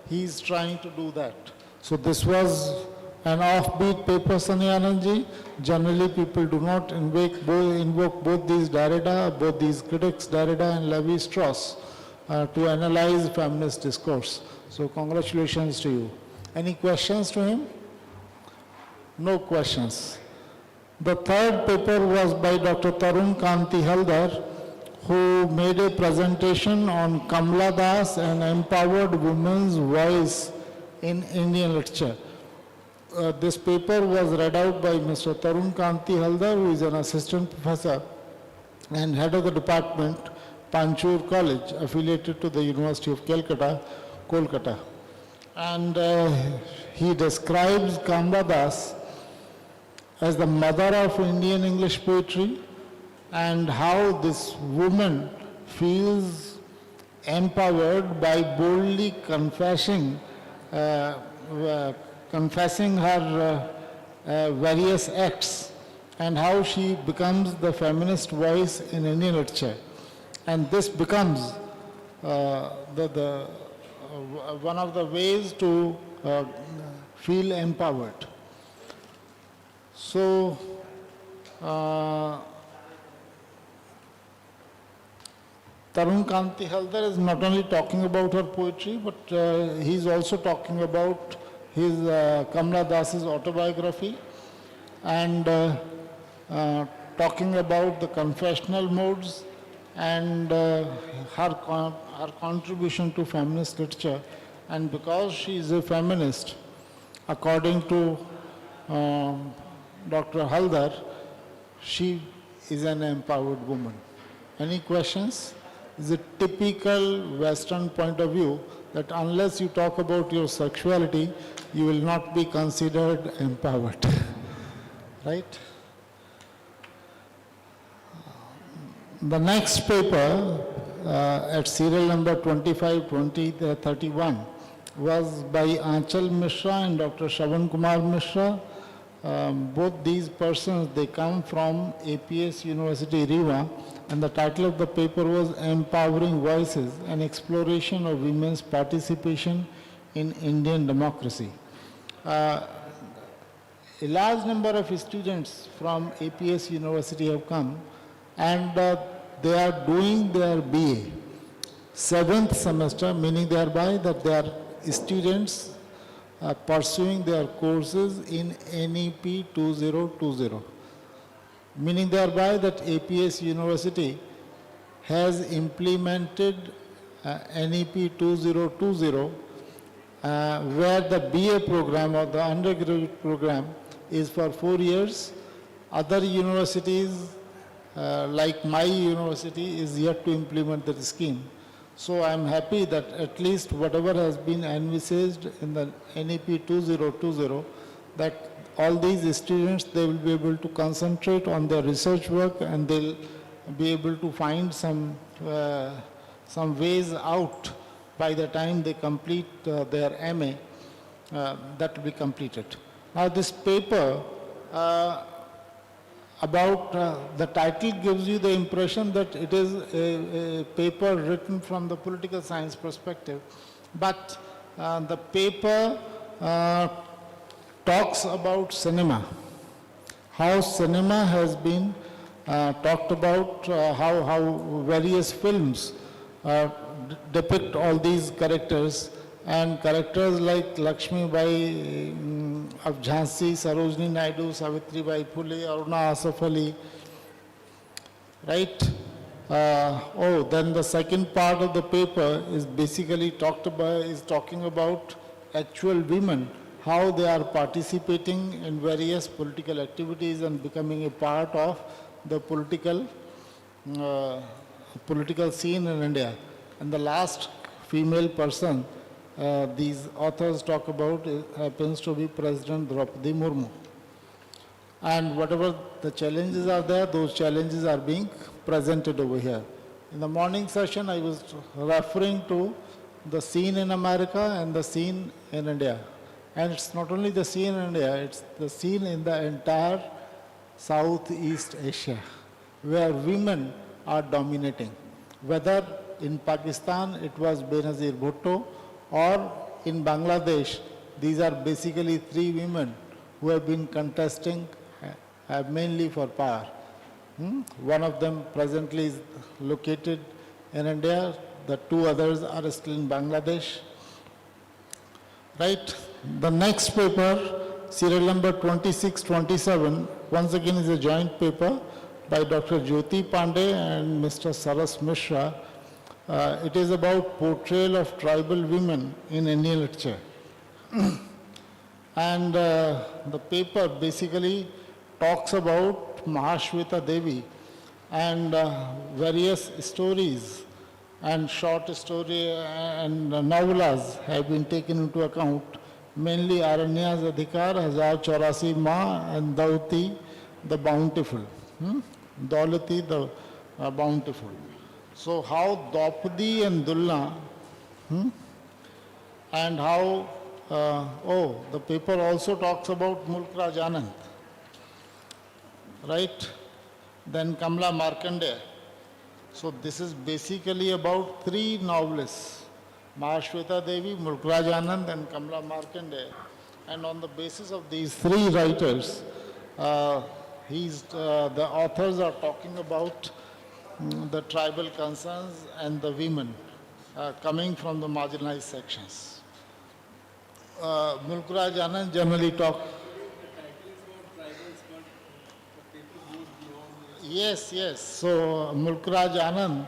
He is trying to do that. So this was an offbeat paper, Sunny Anandji. Generally people do not invoke both these Derrida, both these critics, Derrida and Levi-Strauss, to analyze feminist discourse. So congratulations to you. Any questions to him? No questions. The third paper was by Dr. Tarun Kanti Haldar, who made a presentation on Kamala Das and empowered women's voice in Indian literature. This paper was read out by Mr. Tarun Kanti Haldar, who is an assistant professor and head of the department, Panchur College, affiliated to the University of Calcutta, Kolkata. And he describes Kamla Das as the mother of Indian English poetry, and how this woman feels empowered by boldly confessing her various acts, and how she becomes the feminist voice in Indian literature. And this becomes one of the ways to feel empowered. So, Tarun Kanti Haldar is not only talking about her poetry, but he's also talking about his Kamla Das's autobiography, and talking about the confessional modes and her contribution to feminist literature. And because she is a feminist, according to Dr. Haldar, she is an empowered woman. Any questions? It's a typical Western point of view that unless you talk about your sexuality, you will not be considered empowered. Right? The next paper at serial number 25-31 was by Aanchal Mishra and Dr. Shravan Kumar Mishra. Both these persons, they come from APS University, Rewa, and the title of the paper was Empowering Voices, an Exploration of Women's Participation in Indian Democracy. A large number of students from APS University have come, and they are doing their BA. 7th semester, meaning thereby that they are students pursuing their courses in NEP 2020. Meaning thereby that APS University has implemented NEP 2020, where the BA program or the undergraduate program is for 4 years. Other universities, like my university, is yet to implement that scheme. So I'm happy that at least whatever has been envisaged in the NEP 2020, that all these students, they will be able to concentrate on their research work, and they'll be able to find some ways out by the time they complete their MA, that will be completed. Now this paper, about the title gives you the impression that it is a paper written from the political science perspective, but the paper talks about cinema, how cinema has been talked about, how various films depict all these characters, and characters like Lakshmi Bai of Jhansi, Sarojini Naidu, Savitri Bai Phule, Aruna Asaf Ali, right? Then the second part of the paper is basically talking about actual women, how they are participating in various political activities and becoming a part of the political scene in India. And the last female person these authors talk about happens to be President Draupadi Murmu. And whatever the challenges are there, those challenges are being presented over here. In the morning session, I was referring to the scene in America and the scene in India. And it's not only the scene in India, it's the scene in the entire Southeast Asia, where women are dominating. Whether in Pakistan, it was Benazir Bhutto, or in Bangladesh, these are basically 3 women who have been contesting mainly for power. One of them presently is located in India, the 2 others are still in Bangladesh. Right? The next paper, serial number 26-27, once again is a joint paper by Dr. Jyoti Pandey and Mr. Saras Mishra. It is about portrayal of tribal women in Indian literature. And the paper basically talks about Mahashweta Devi and various stories and short story and novellas have been taken into account, mainly Aranyas Adhikar, 1084 Ma, and Dauti the Bountiful. Daulati the Bountiful. So how Draupadi and Dulna, and how, the paper also talks about Mulk Raj Anand, right? Then Kamla Markandeya. So this is basically about three novelists, Mahashweta Devi, Mulk Raj Anand, and Kamla Markandeya. And on the basis of these three writers, the authors are talking about the tribal concerns and the women coming from the marginalized sections. Mulk Raj Anand generally talk. Yes, yes. So Mulk Raj Anand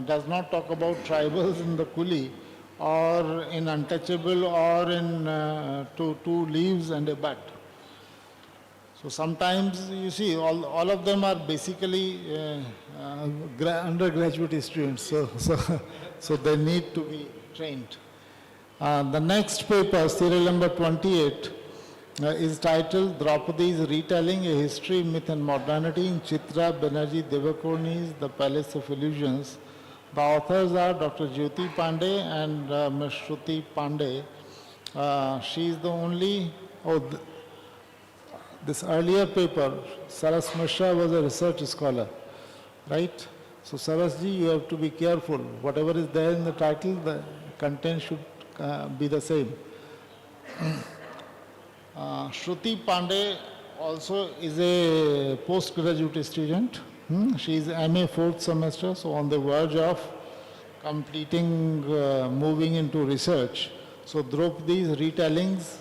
does not talk about tribals in the Kuli or in Untouchable or in two leaves and a bud. So sometimes you see all of them are basically undergraduate students, so they need to be trained. The next paper, serial number 28, is titled Draupadi's Retelling, A History, Myth and Modernity in Chitra Banerjee Devakaruni's The Palace of Illusions. The authors are Dr. Jyoti Pandey and Ms. Shruti Pandey. She is the only, this earlier paper, Saras Mishra was a research scholar, right? So Sarasji, you have to be careful. Whatever is there in the title, the content should be the same. Shruti Pandey also is a postgraduate student. She is MA 4th semester, so on the verge of completing, moving into research. So Draupadi's retellings,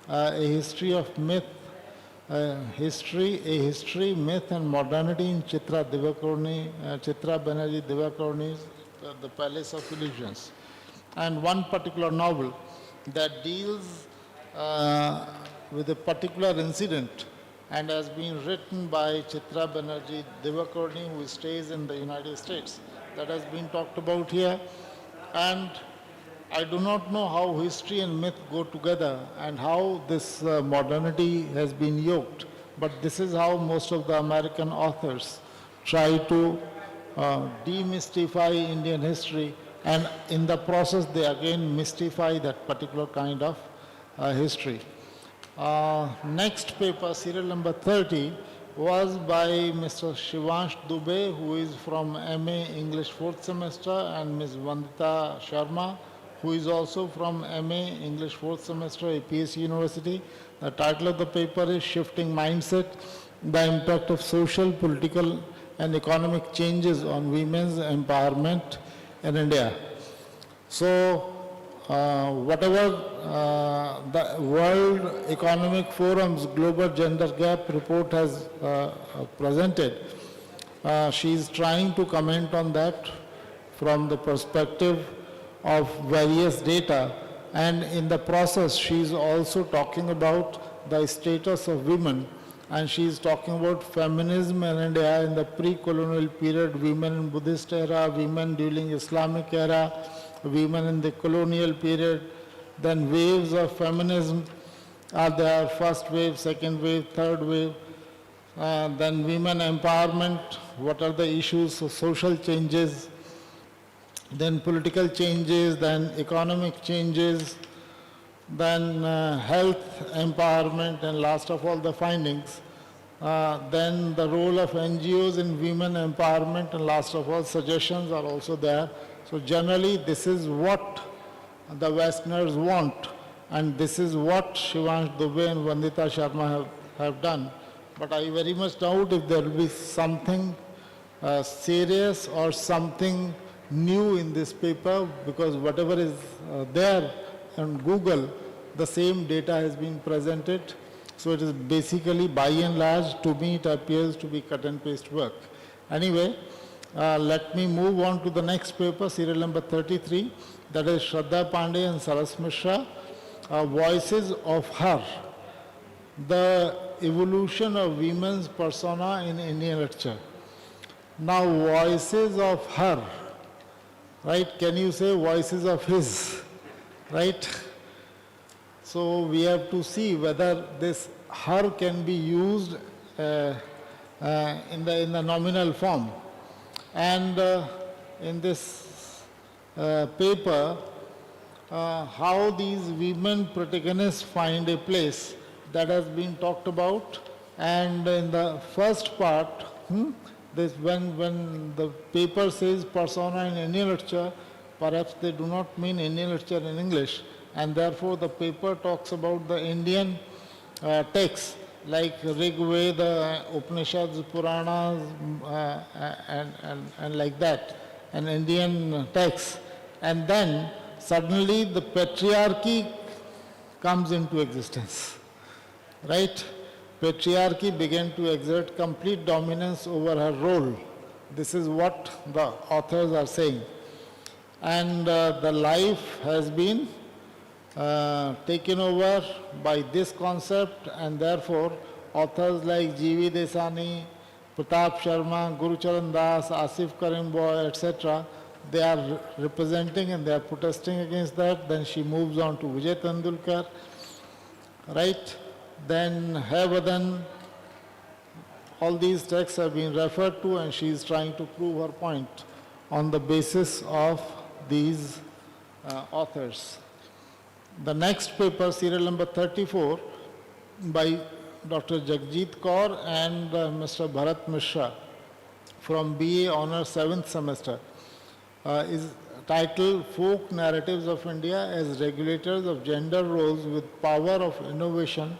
a history of myth, a history, myth and modernity in Chitra Banerjee Devakaruni's The Palace of Illusions. And one particular novel that deals with a particular incident and has been written by Chitra Banerjee Devakaruni, who stays in the United States. That has been talked about here. And I do not know how history and myth go together and how this modernity has been yoked, but this is how most of the American authors try to demystify Indian history, and in the process they again mystify that particular kind of history. Next paper, serial number 30, was by Mr. Shivansh Dubey, who is from MA English 4th semester, and Ms. Vandita Sharma, who is also from MA English 4th semester, APS University. The title of the paper is Shifting Mindset, the Impact of Social, Political and Economic Changes on Women's Empowerment in India. So, whatever the World Economic Forum's Global Gender Gap report has presented, she is trying to comment on that from the perspective of various data, and in the process she is also talking about the status of women, and she is talking about feminism in India in the pre-colonial period, women in Buddhist era, women during Islamic era, women in the colonial period, then waves of feminism are there, first wave, second wave, third wave, then women empowerment, what are the issues of social changes, then political changes, then economic changes, then health empowerment, and last of all the findings. Then the role of NGOs in women empowerment, and last of all suggestions are also there. So generally this is what the Westerners want, and this is what Shivansh Dubey and Vandita Sharma have done. But I very much doubt if there will be something serious or something new in this paper, because whatever is there on Google, the same data has been presented. So it is basically, by and large, to me it appears to be cut and paste work. Anyway, let me move on to the next paper, serial number 33, that is Shraddha Pandey and Saras Mishra, Voices of Her, the evolution of women's persona in Indian literature. Now, Voices of Her. right? Can you say voices of his, right? So we have to see whether this her can be used in the nominal form. And in this paper, how these women protagonists find a place, that has been talked about. And in the first part, this when the paper says persona in Indian literature, perhaps they do not mean Indian literature in English, and therefore the paper talks about the Indian texts like Rig Veda, Upanishads, Puranas, and like that, an Indian text. And then suddenly the patriarchy comes into existence, right? Patriarchy began to exert complete dominance over her role. This is what the authors are saying. And the life has been taken over by this concept, and therefore authors like G.V. Desani, Pratap Sharma, Guru Charan Das, Asif Karim Boy, etc., they are representing and they are protesting against that. Then she moves on to Vijay Tendulkar, right? Then Havadan, all these texts have been referred to, and she is trying to prove her point on the basis of these authors. The next paper, serial number 34, by Dr. Jagjit Kaur and Mr. Bharat Mishra from BA Honours 7th semester, is titled Folk Narratives of India as Regulators of Gender Roles with Power of Innovation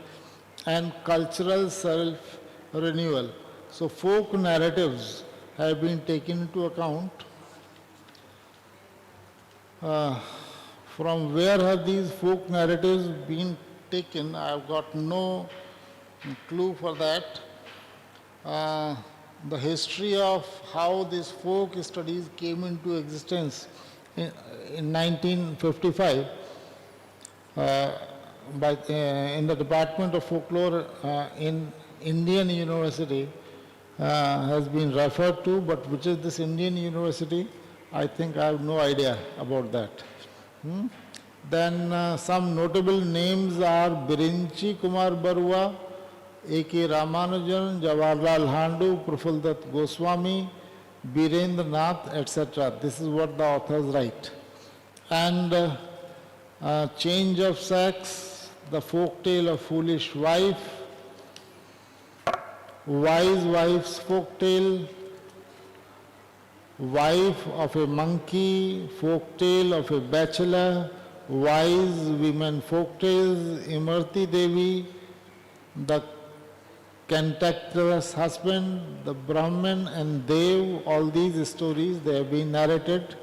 and Cultural Self-Renewal. So folk narratives have been taken into account. From where have these folk narratives been taken? I have got no clue for that. The history of how these folk studies came into existence in 1955 in the Department of Folklore in Indian University has been referred to, but which is this Indian University? I think I have no idea about that. Then some notable names are Birinchi Kumar Barua, A.K. Ramanujan, Jawaharlal Handu, Prafuldat Goswami, Birendra Nath, etc. This is what the authors write. And Change of Sex, The Folktale of Foolish Wife, Wise Wife's Folktale, Wife of a Monkey, Folktale of a Bachelor, Wise Women Folktales, Imarti Devi, The Cantankerous Husband, The Brahmin and Dev, all these stories, they have been narrated.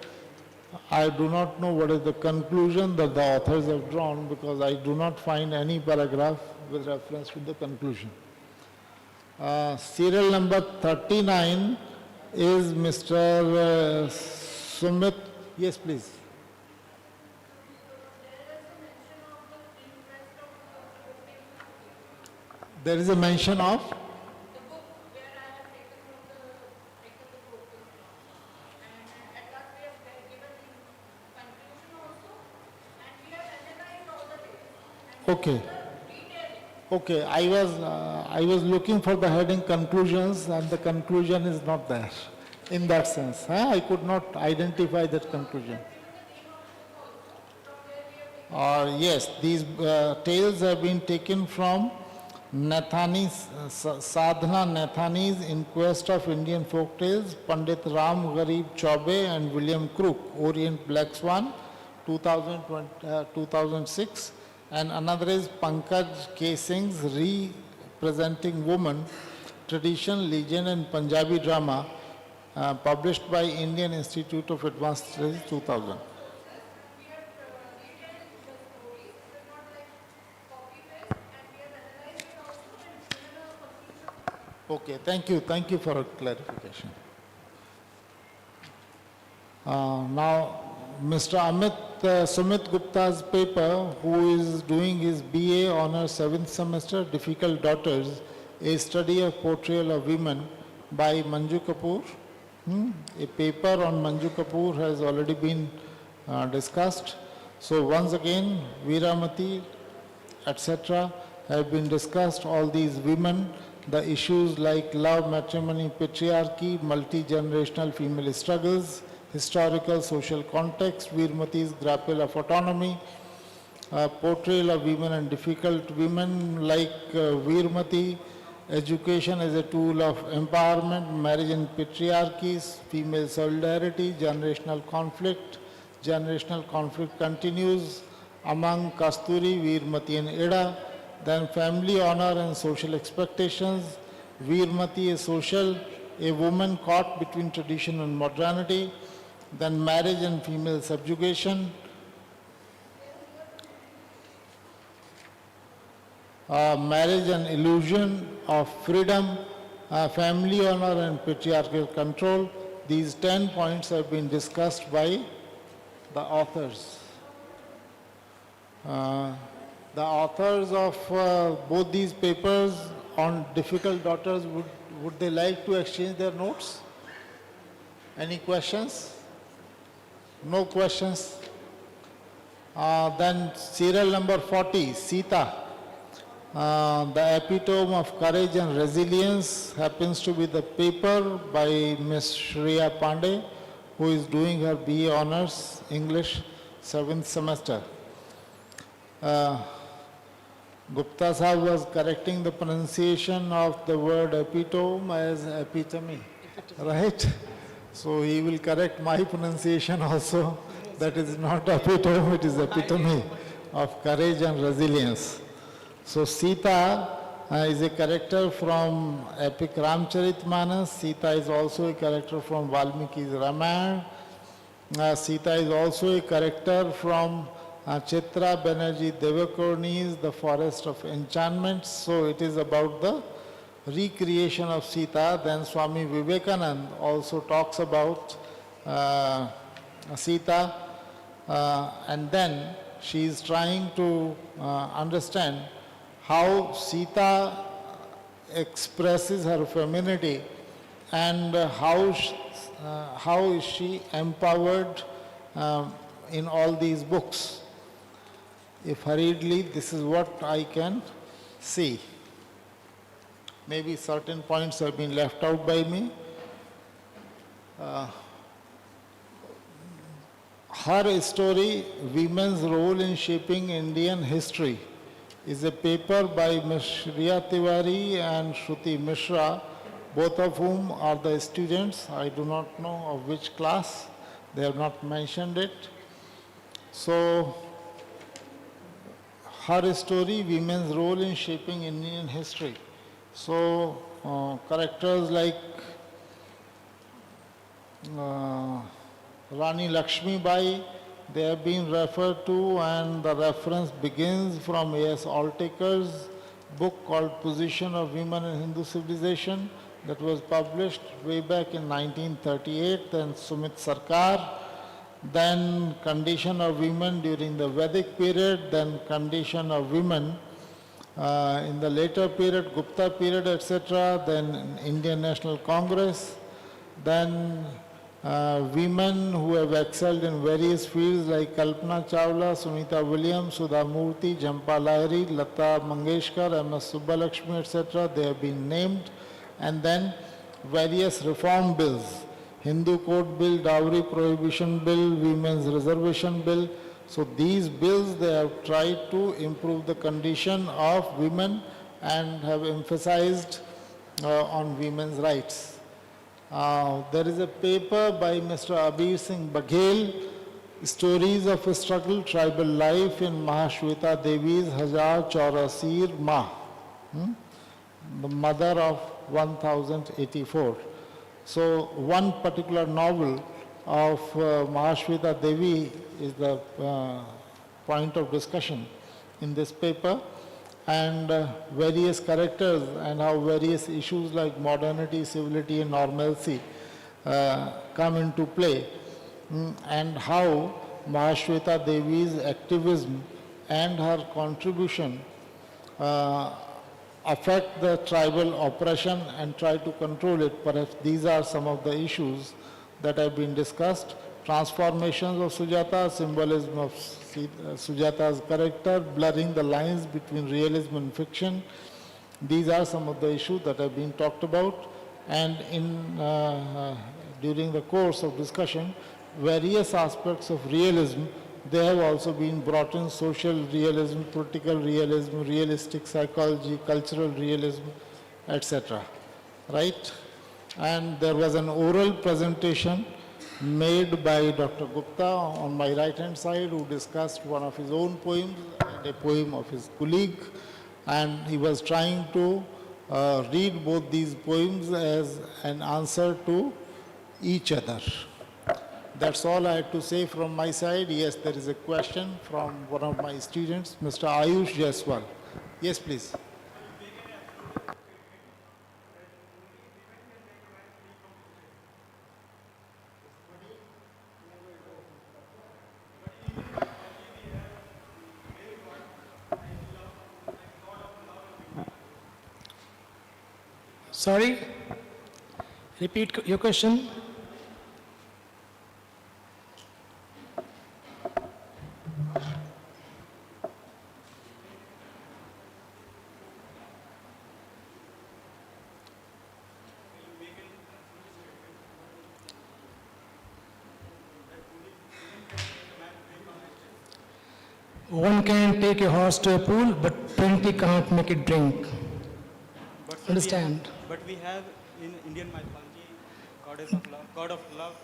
I do not know what is the conclusion that the authors have drawn, because I do not find any paragraph with reference to the conclusion. Serial number 39 is Mr. Sumit. Yes, please. There is a mention of? Okay. Okay, I was looking for the heading conclusions, and the conclusion is not there in that sense. I could not identify that conclusion. Yes, these tales have been taken from Nathani's, Sadhana Nathani's In Quest of Indian Folk Tales, Pandit Ram Garib Chaube and William Crook, Orient Black Swan, 2006. And another is Pankaj K. Singh's Representing Woman, Tradition, Legend and Punjabi Drama, published by Indian Institute of Advanced Studies, 2000. Okay, thank you for a clarification. Now, Mr. Sumit Gupta's paper, who is doing his BA Honours 7th semester, Difficult Daughters, a study of portrayal of women by Manju Kapoor, A paper on Manju Kapoor has already been discussed. So once again, Veeramati, etc. have been discussed. All these women, the issues like love, matrimony, patriarchy, multi-generational female struggles, historical, social context, Veeramati's grapple of autonomy, portrayal of women and difficult women like Veeramati, education as a tool of empowerment, marriage and patriarchies, female solidarity, generational conflict. Generational conflict continues among Kasturi, Veeramati and Ida. Then family honor and social expectations. Veeramati is social, a woman caught between tradition and modernity. Then marriage and female subjugation. Marriage and illusion of freedom, family honor and patriarchal control. These 10 points have been discussed by the authors. The authors of both these papers on difficult daughters, would they like to exchange their notes? Any questions? No questions? Then serial number 40, Sita. The epitome of courage and resilience happens to be the paper by Ms. Shreya Pandey, who is doing her BA Honours English 7th semester. Gupta Sahib was correcting the pronunciation of the word epitome as epitome, right? So he will correct my pronunciation also. That is not epitome, it is epitome of courage and resilience. So Sita is a character from epic Ramcharitmanas. Sita is also a character from Valmiki's Ramayana. Sita is also a character from Chitra Banerjee Devakaruni's The Forest of Enchantments. So it is about the recreation of Sita. Then Swami Vivekanand also talks about Sita, and then she is trying to understand how Sita expresses her femininity and how is she empowered in all these books. If hurriedly, this is what I can see. Maybe certain points have been left out by me. Her story, Women's Role in Shaping Indian History, is a paper by Ms. Shriya Tiwari and Shruti Mishra, both of whom are the students. I do not know of which class. They have not mentioned it. So, her story, Women's Role in Shaping Indian History. So, characters like Rani Lakshmi Bai, they have been referred to, and the reference begins from A.S. Altaker's book called Position of Women in Hindu Civilization that was published way back in 1938, then Sumit Sarkar, then Condition of Women during the Vedic period, then Condition of Women in the later period, Gupta period, etc., then Indian National Congress, then women who have excelled in various fields like Kalpana Chawla, Sunita Williams, Sudha Murthy, Jhampa Lahiri, Lata Mangeshkar, M.S. Subbalakshmi, etc. They have been named. And then various reform bills, Hindu Code Bill, Dowry Prohibition Bill, Women's Reservation Bill. So these bills, they have tried to improve the condition of women and have emphasized on women's rights. There is a paper by Mr. Abir Singh Baghel, Stories of a Struggle, Tribal Life in Mahashweta Devi's Hazar Chaurasir Ma, the mother of 1084. So one particular novel of Mahashweta Devi is the point of discussion in this paper, and various characters and how various issues like modernity, civility and normalcy come into play, and how Mahashweta Devi's activism and her contribution affect the tribal oppression and try to control it. Perhaps these are some of the issues that have been discussed. Transformations of Sujata, symbolism of Sujata's character, blurring the lines between realism and fiction. These are some of the issues that have been talked about. And during the course of discussion, various aspects of realism, they have also been brought in: social realism, political realism, realistic psychology, cultural realism, etc. Right? And there was an oral presentation made by Dr. Gupta on my right-hand side, who discussed one of his own poems and a poem of his colleague. And he was trying to read both these poems as an answer to each other. That's all I had to say from my side. Yes, there is a question from one of my students, Mr. Ayush Jaiswal. Yes, please. Sorry? Repeat your question. One can take a horse to a pool, but 20 can't make it drink. Understand? But we have in Indian mythology, God of love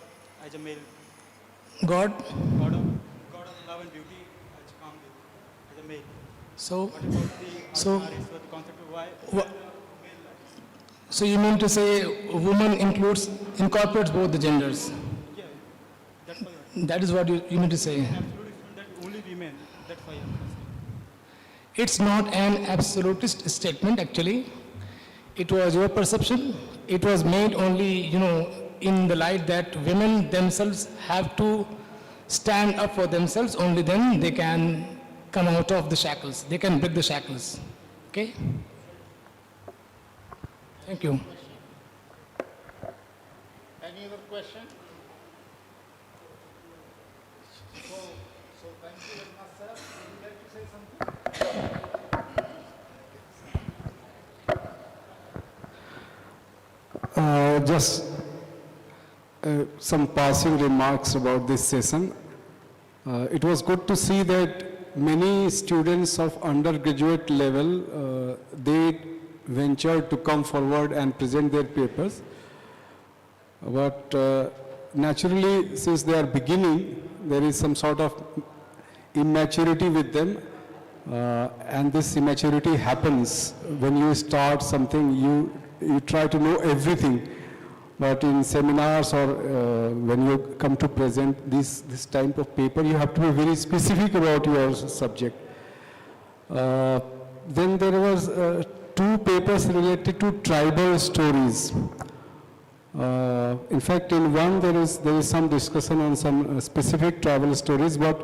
as a male. God? God of love and beauty as Kamdev, as a male. So, What about the so, the concept of why? so you mean to say woman incorporates both the genders? Yeah, that's why. That is what you mean to say. Absolutely that only women. That's why. It's not an absolutist statement actually. It was your perception. It was made only, in the light that women themselves have to stand up for themselves. Only then they can come out of the shackles. They can break the shackles. Okay? Thank you. Any other question? So thank you very much, sir. Would you like to say something? Just some passing remarks about this session. It was good to see that many students of undergraduate level, they ventured to come forward and present their papers. But naturally, since they are beginning, there is some sort of immaturity with them. And this immaturity happens when you start something, you try to know everything. But in seminars or when you come to present this type of paper, you have to be very specific about your subject. Then there was 2 papers related to tribal stories. In fact, in one there is some discussion on some specific tribal stories, but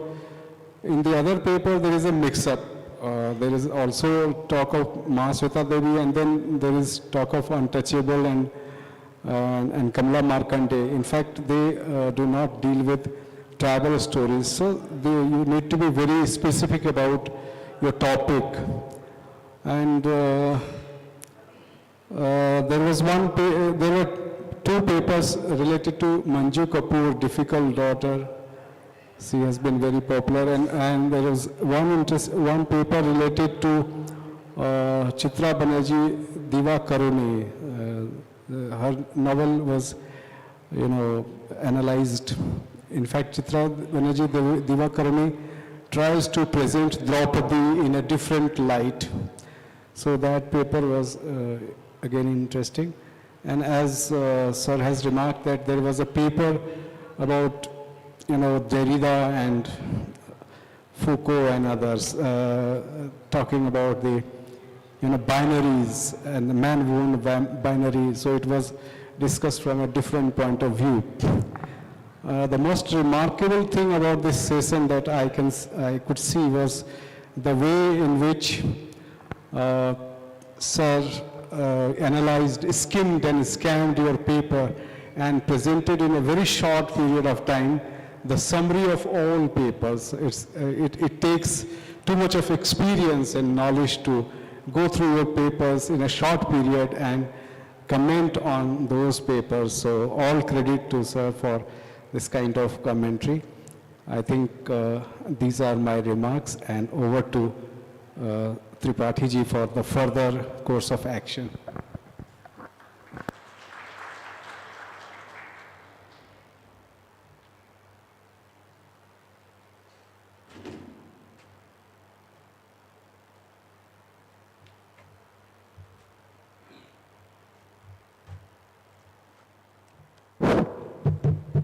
in the other paper there is a mix-up. There is also talk of Mahasweta Devi, and then there is talk of Untouchable and Kamala Markande. In fact, they do not deal with tribal stories. So you need to be very specific about your topic. And there were 2 papers related to Manju Kapoor, Difficult Daughter. She has been very popular, and there was one paper related to Chitra Banerjee, Diva Karuni. Her novel was, analyzed. In fact, Chitra Banerjee, Diva Karuni tries to present Draupadi in a different light. So that paper was again interesting. And as Sir has remarked that there was a paper about Derrida and Foucault and others talking about the binaries and the man-woman binary. So it was discussed from a different point of view. The most remarkable thing about this session that I could see was the way in which sir analyzed, skimmed and scanned your paper and presented in a very short period of time the summary of all papers. It takes too much of experience and knowledge to go through your papers in a short period and comment on those papers. So all credit to sir for this kind of commentary. I think these are my remarks, and over to Tripathi ji for the further course of action.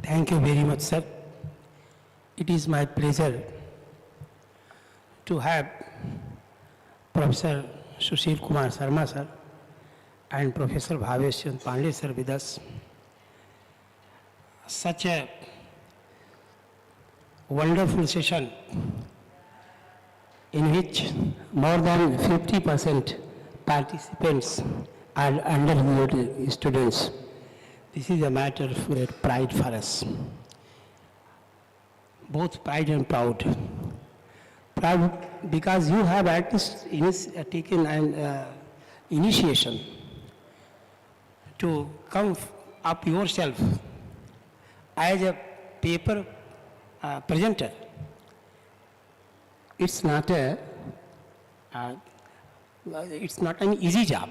Thank you very much, sir. It is my pleasure to have Professor Sushil Kumar Sharma, sir, and Professor Bhavesh Chand Pandey, sir, with us. Such a wonderful session in which more than 50% participants are undergraduate students. This is a matter of great pride for us. Both pride and proud. Proud because you have at least taken an initiation to come up yourself as a paper presenter. It's not an easy job.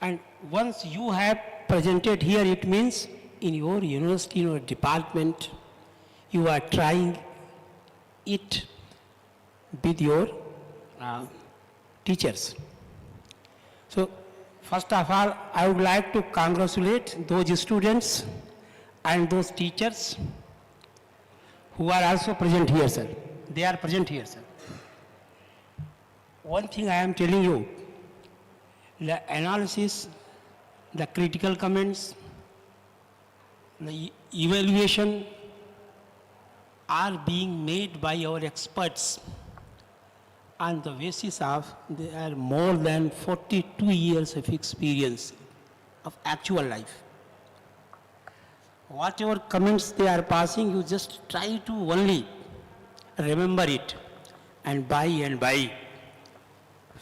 And once you have presented here, it means in your university, in your department, you are trying it with your teachers. So, first of all, I would like to congratulate those students and those teachers who are also present here, sir. They are present here, sir. One thing I am telling you, the analysis, the critical comments, the evaluation are being made by our experts on the basis of there are more than 42 years of experience of actual life. Whatever comments they are passing, you just try to only remember it, and by and by,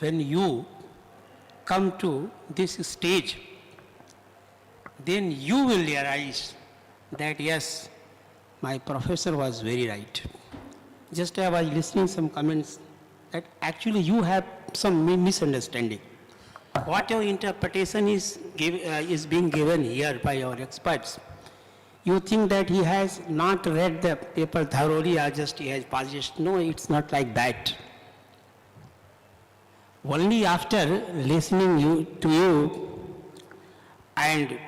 when you come to this stage, then you will realize that yes, my professor was very right. Just I was listening some comments that actually you have some misunderstanding. Whatever interpretation is being given here by our experts, you think that he has not read the paper thoroughly or just he has published. No, it's not like that. Only after listening to you and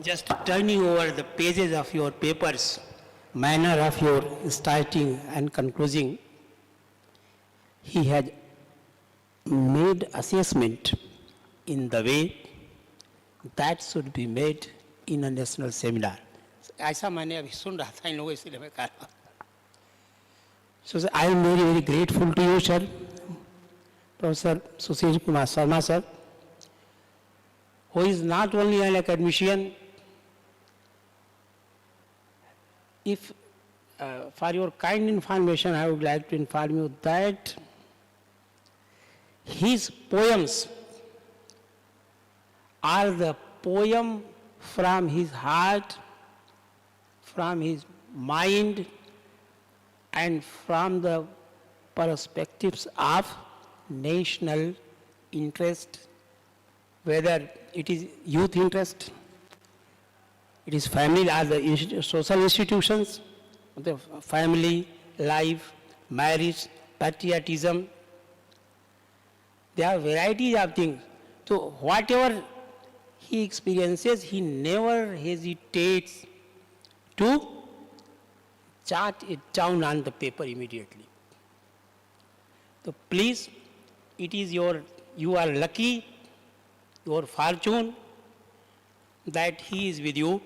just turning over the pages of your papers, manner of your starting and concluding, he had made assessment in the way that should be made in a national seminar. ऐसा मैंने अभी सुन रहा था इन लोगों इसलिए मैं कह रहा हूँ. So I am very, very grateful to you, sir, Professor Sushil Kumar Sharma, sir, who is not only an academician. If for your kind information, I would like to inform you that his poems are the poem from his heart, from his mind, and from the perspectives of national interest, whether it is youth interest, it is family or the social institutions, the family, life, marriage, patriotism. There are varieties of things. So whatever he experiences, he never hesitates to jot it down on the paper immediately. So please, it is you are lucky, your fortune that he is with you.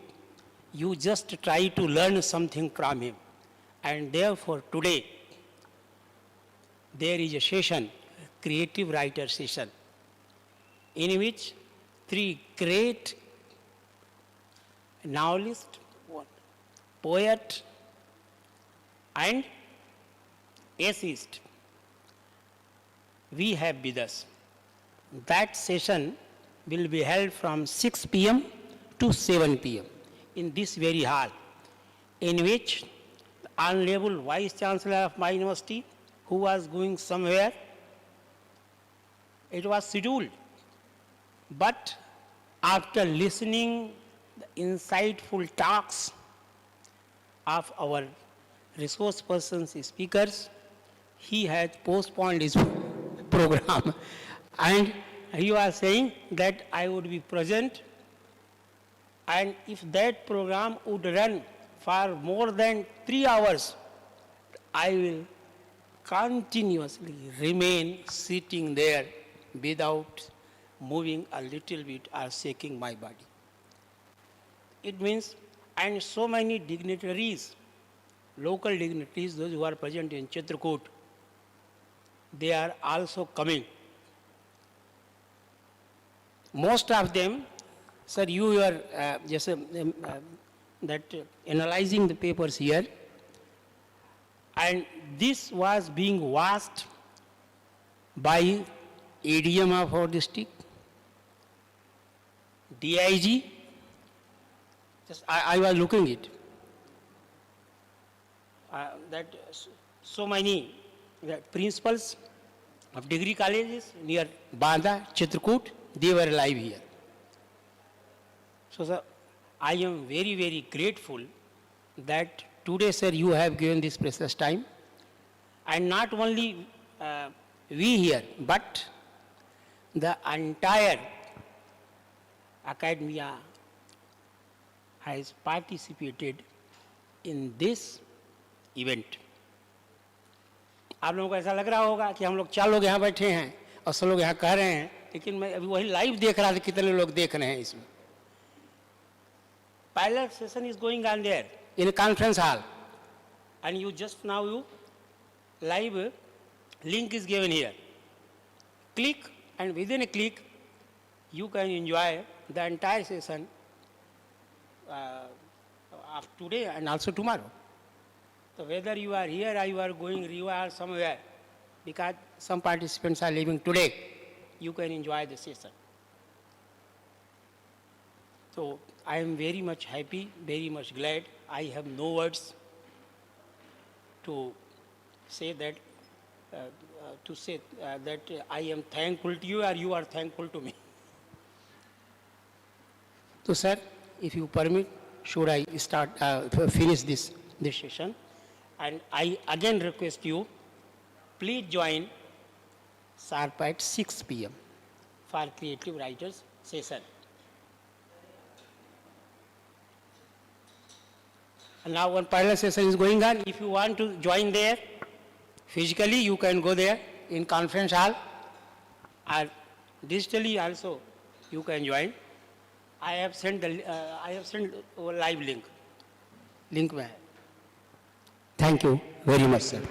You just try to learn something from him. And therefore today, there is a session creative writer session, in which 3 great novelist, poet, and essayist we have with us. That session will be held from 6 p.m. to 7 p.m. in this very hall, in which the Honorable Vice Chancellor of my university, who was going somewhere, it was scheduled. But after listening the insightful talks of our resource persons, speakers, he has postponed his program. And he was saying that I would be present, and if that program would run for more than 3 hours, I will continuously remain sitting there without moving a little bit or shaking my body. It means, and so many dignitaries, local dignitaries, those who are present in Chitrakoot, they are also coming. Most of them, sir, you are just analyzing the papers here, and this was being watched by ADM of our district, DIG. Just I was looking it. That so many principals of degree colleges near Banda, Chitrakoot, they were live here. So, sir, I am very, very grateful that today, sir, you have given this precious time. And not only we here, but the entire academia has participated in this event. आप लोगों को ऐसा लग रहा होगा कि हम लोग 4 लोग यहाँ बैठे हैं और सब लोग यहाँ कह रहे हैं, लेकिन मैं अभी वही लाइव देख रहा था कितने लोग देख रहे हैं इसमें. Pilot session is going on there in a conference hall, and you just now you live link is given here. Click, and within a click you can enjoy the entire session of today and also tomorrow. So whether you are here or you are going, you are somewhere, because some participants are leaving today, you can enjoy the session. So I am very much happy, very much glad. I have no words to say that, that I am thankful to you or you are thankful to me. So sir, if you permit, should I finish this session? And I again request you, please join sharp at 6 p.m. for Creative Writers session. And now one pilot session is going on. If you want to join there, physically you can go there in conference hall, or digitally also you can join. I have sent a live link. Link में है. Thank you very much, sir.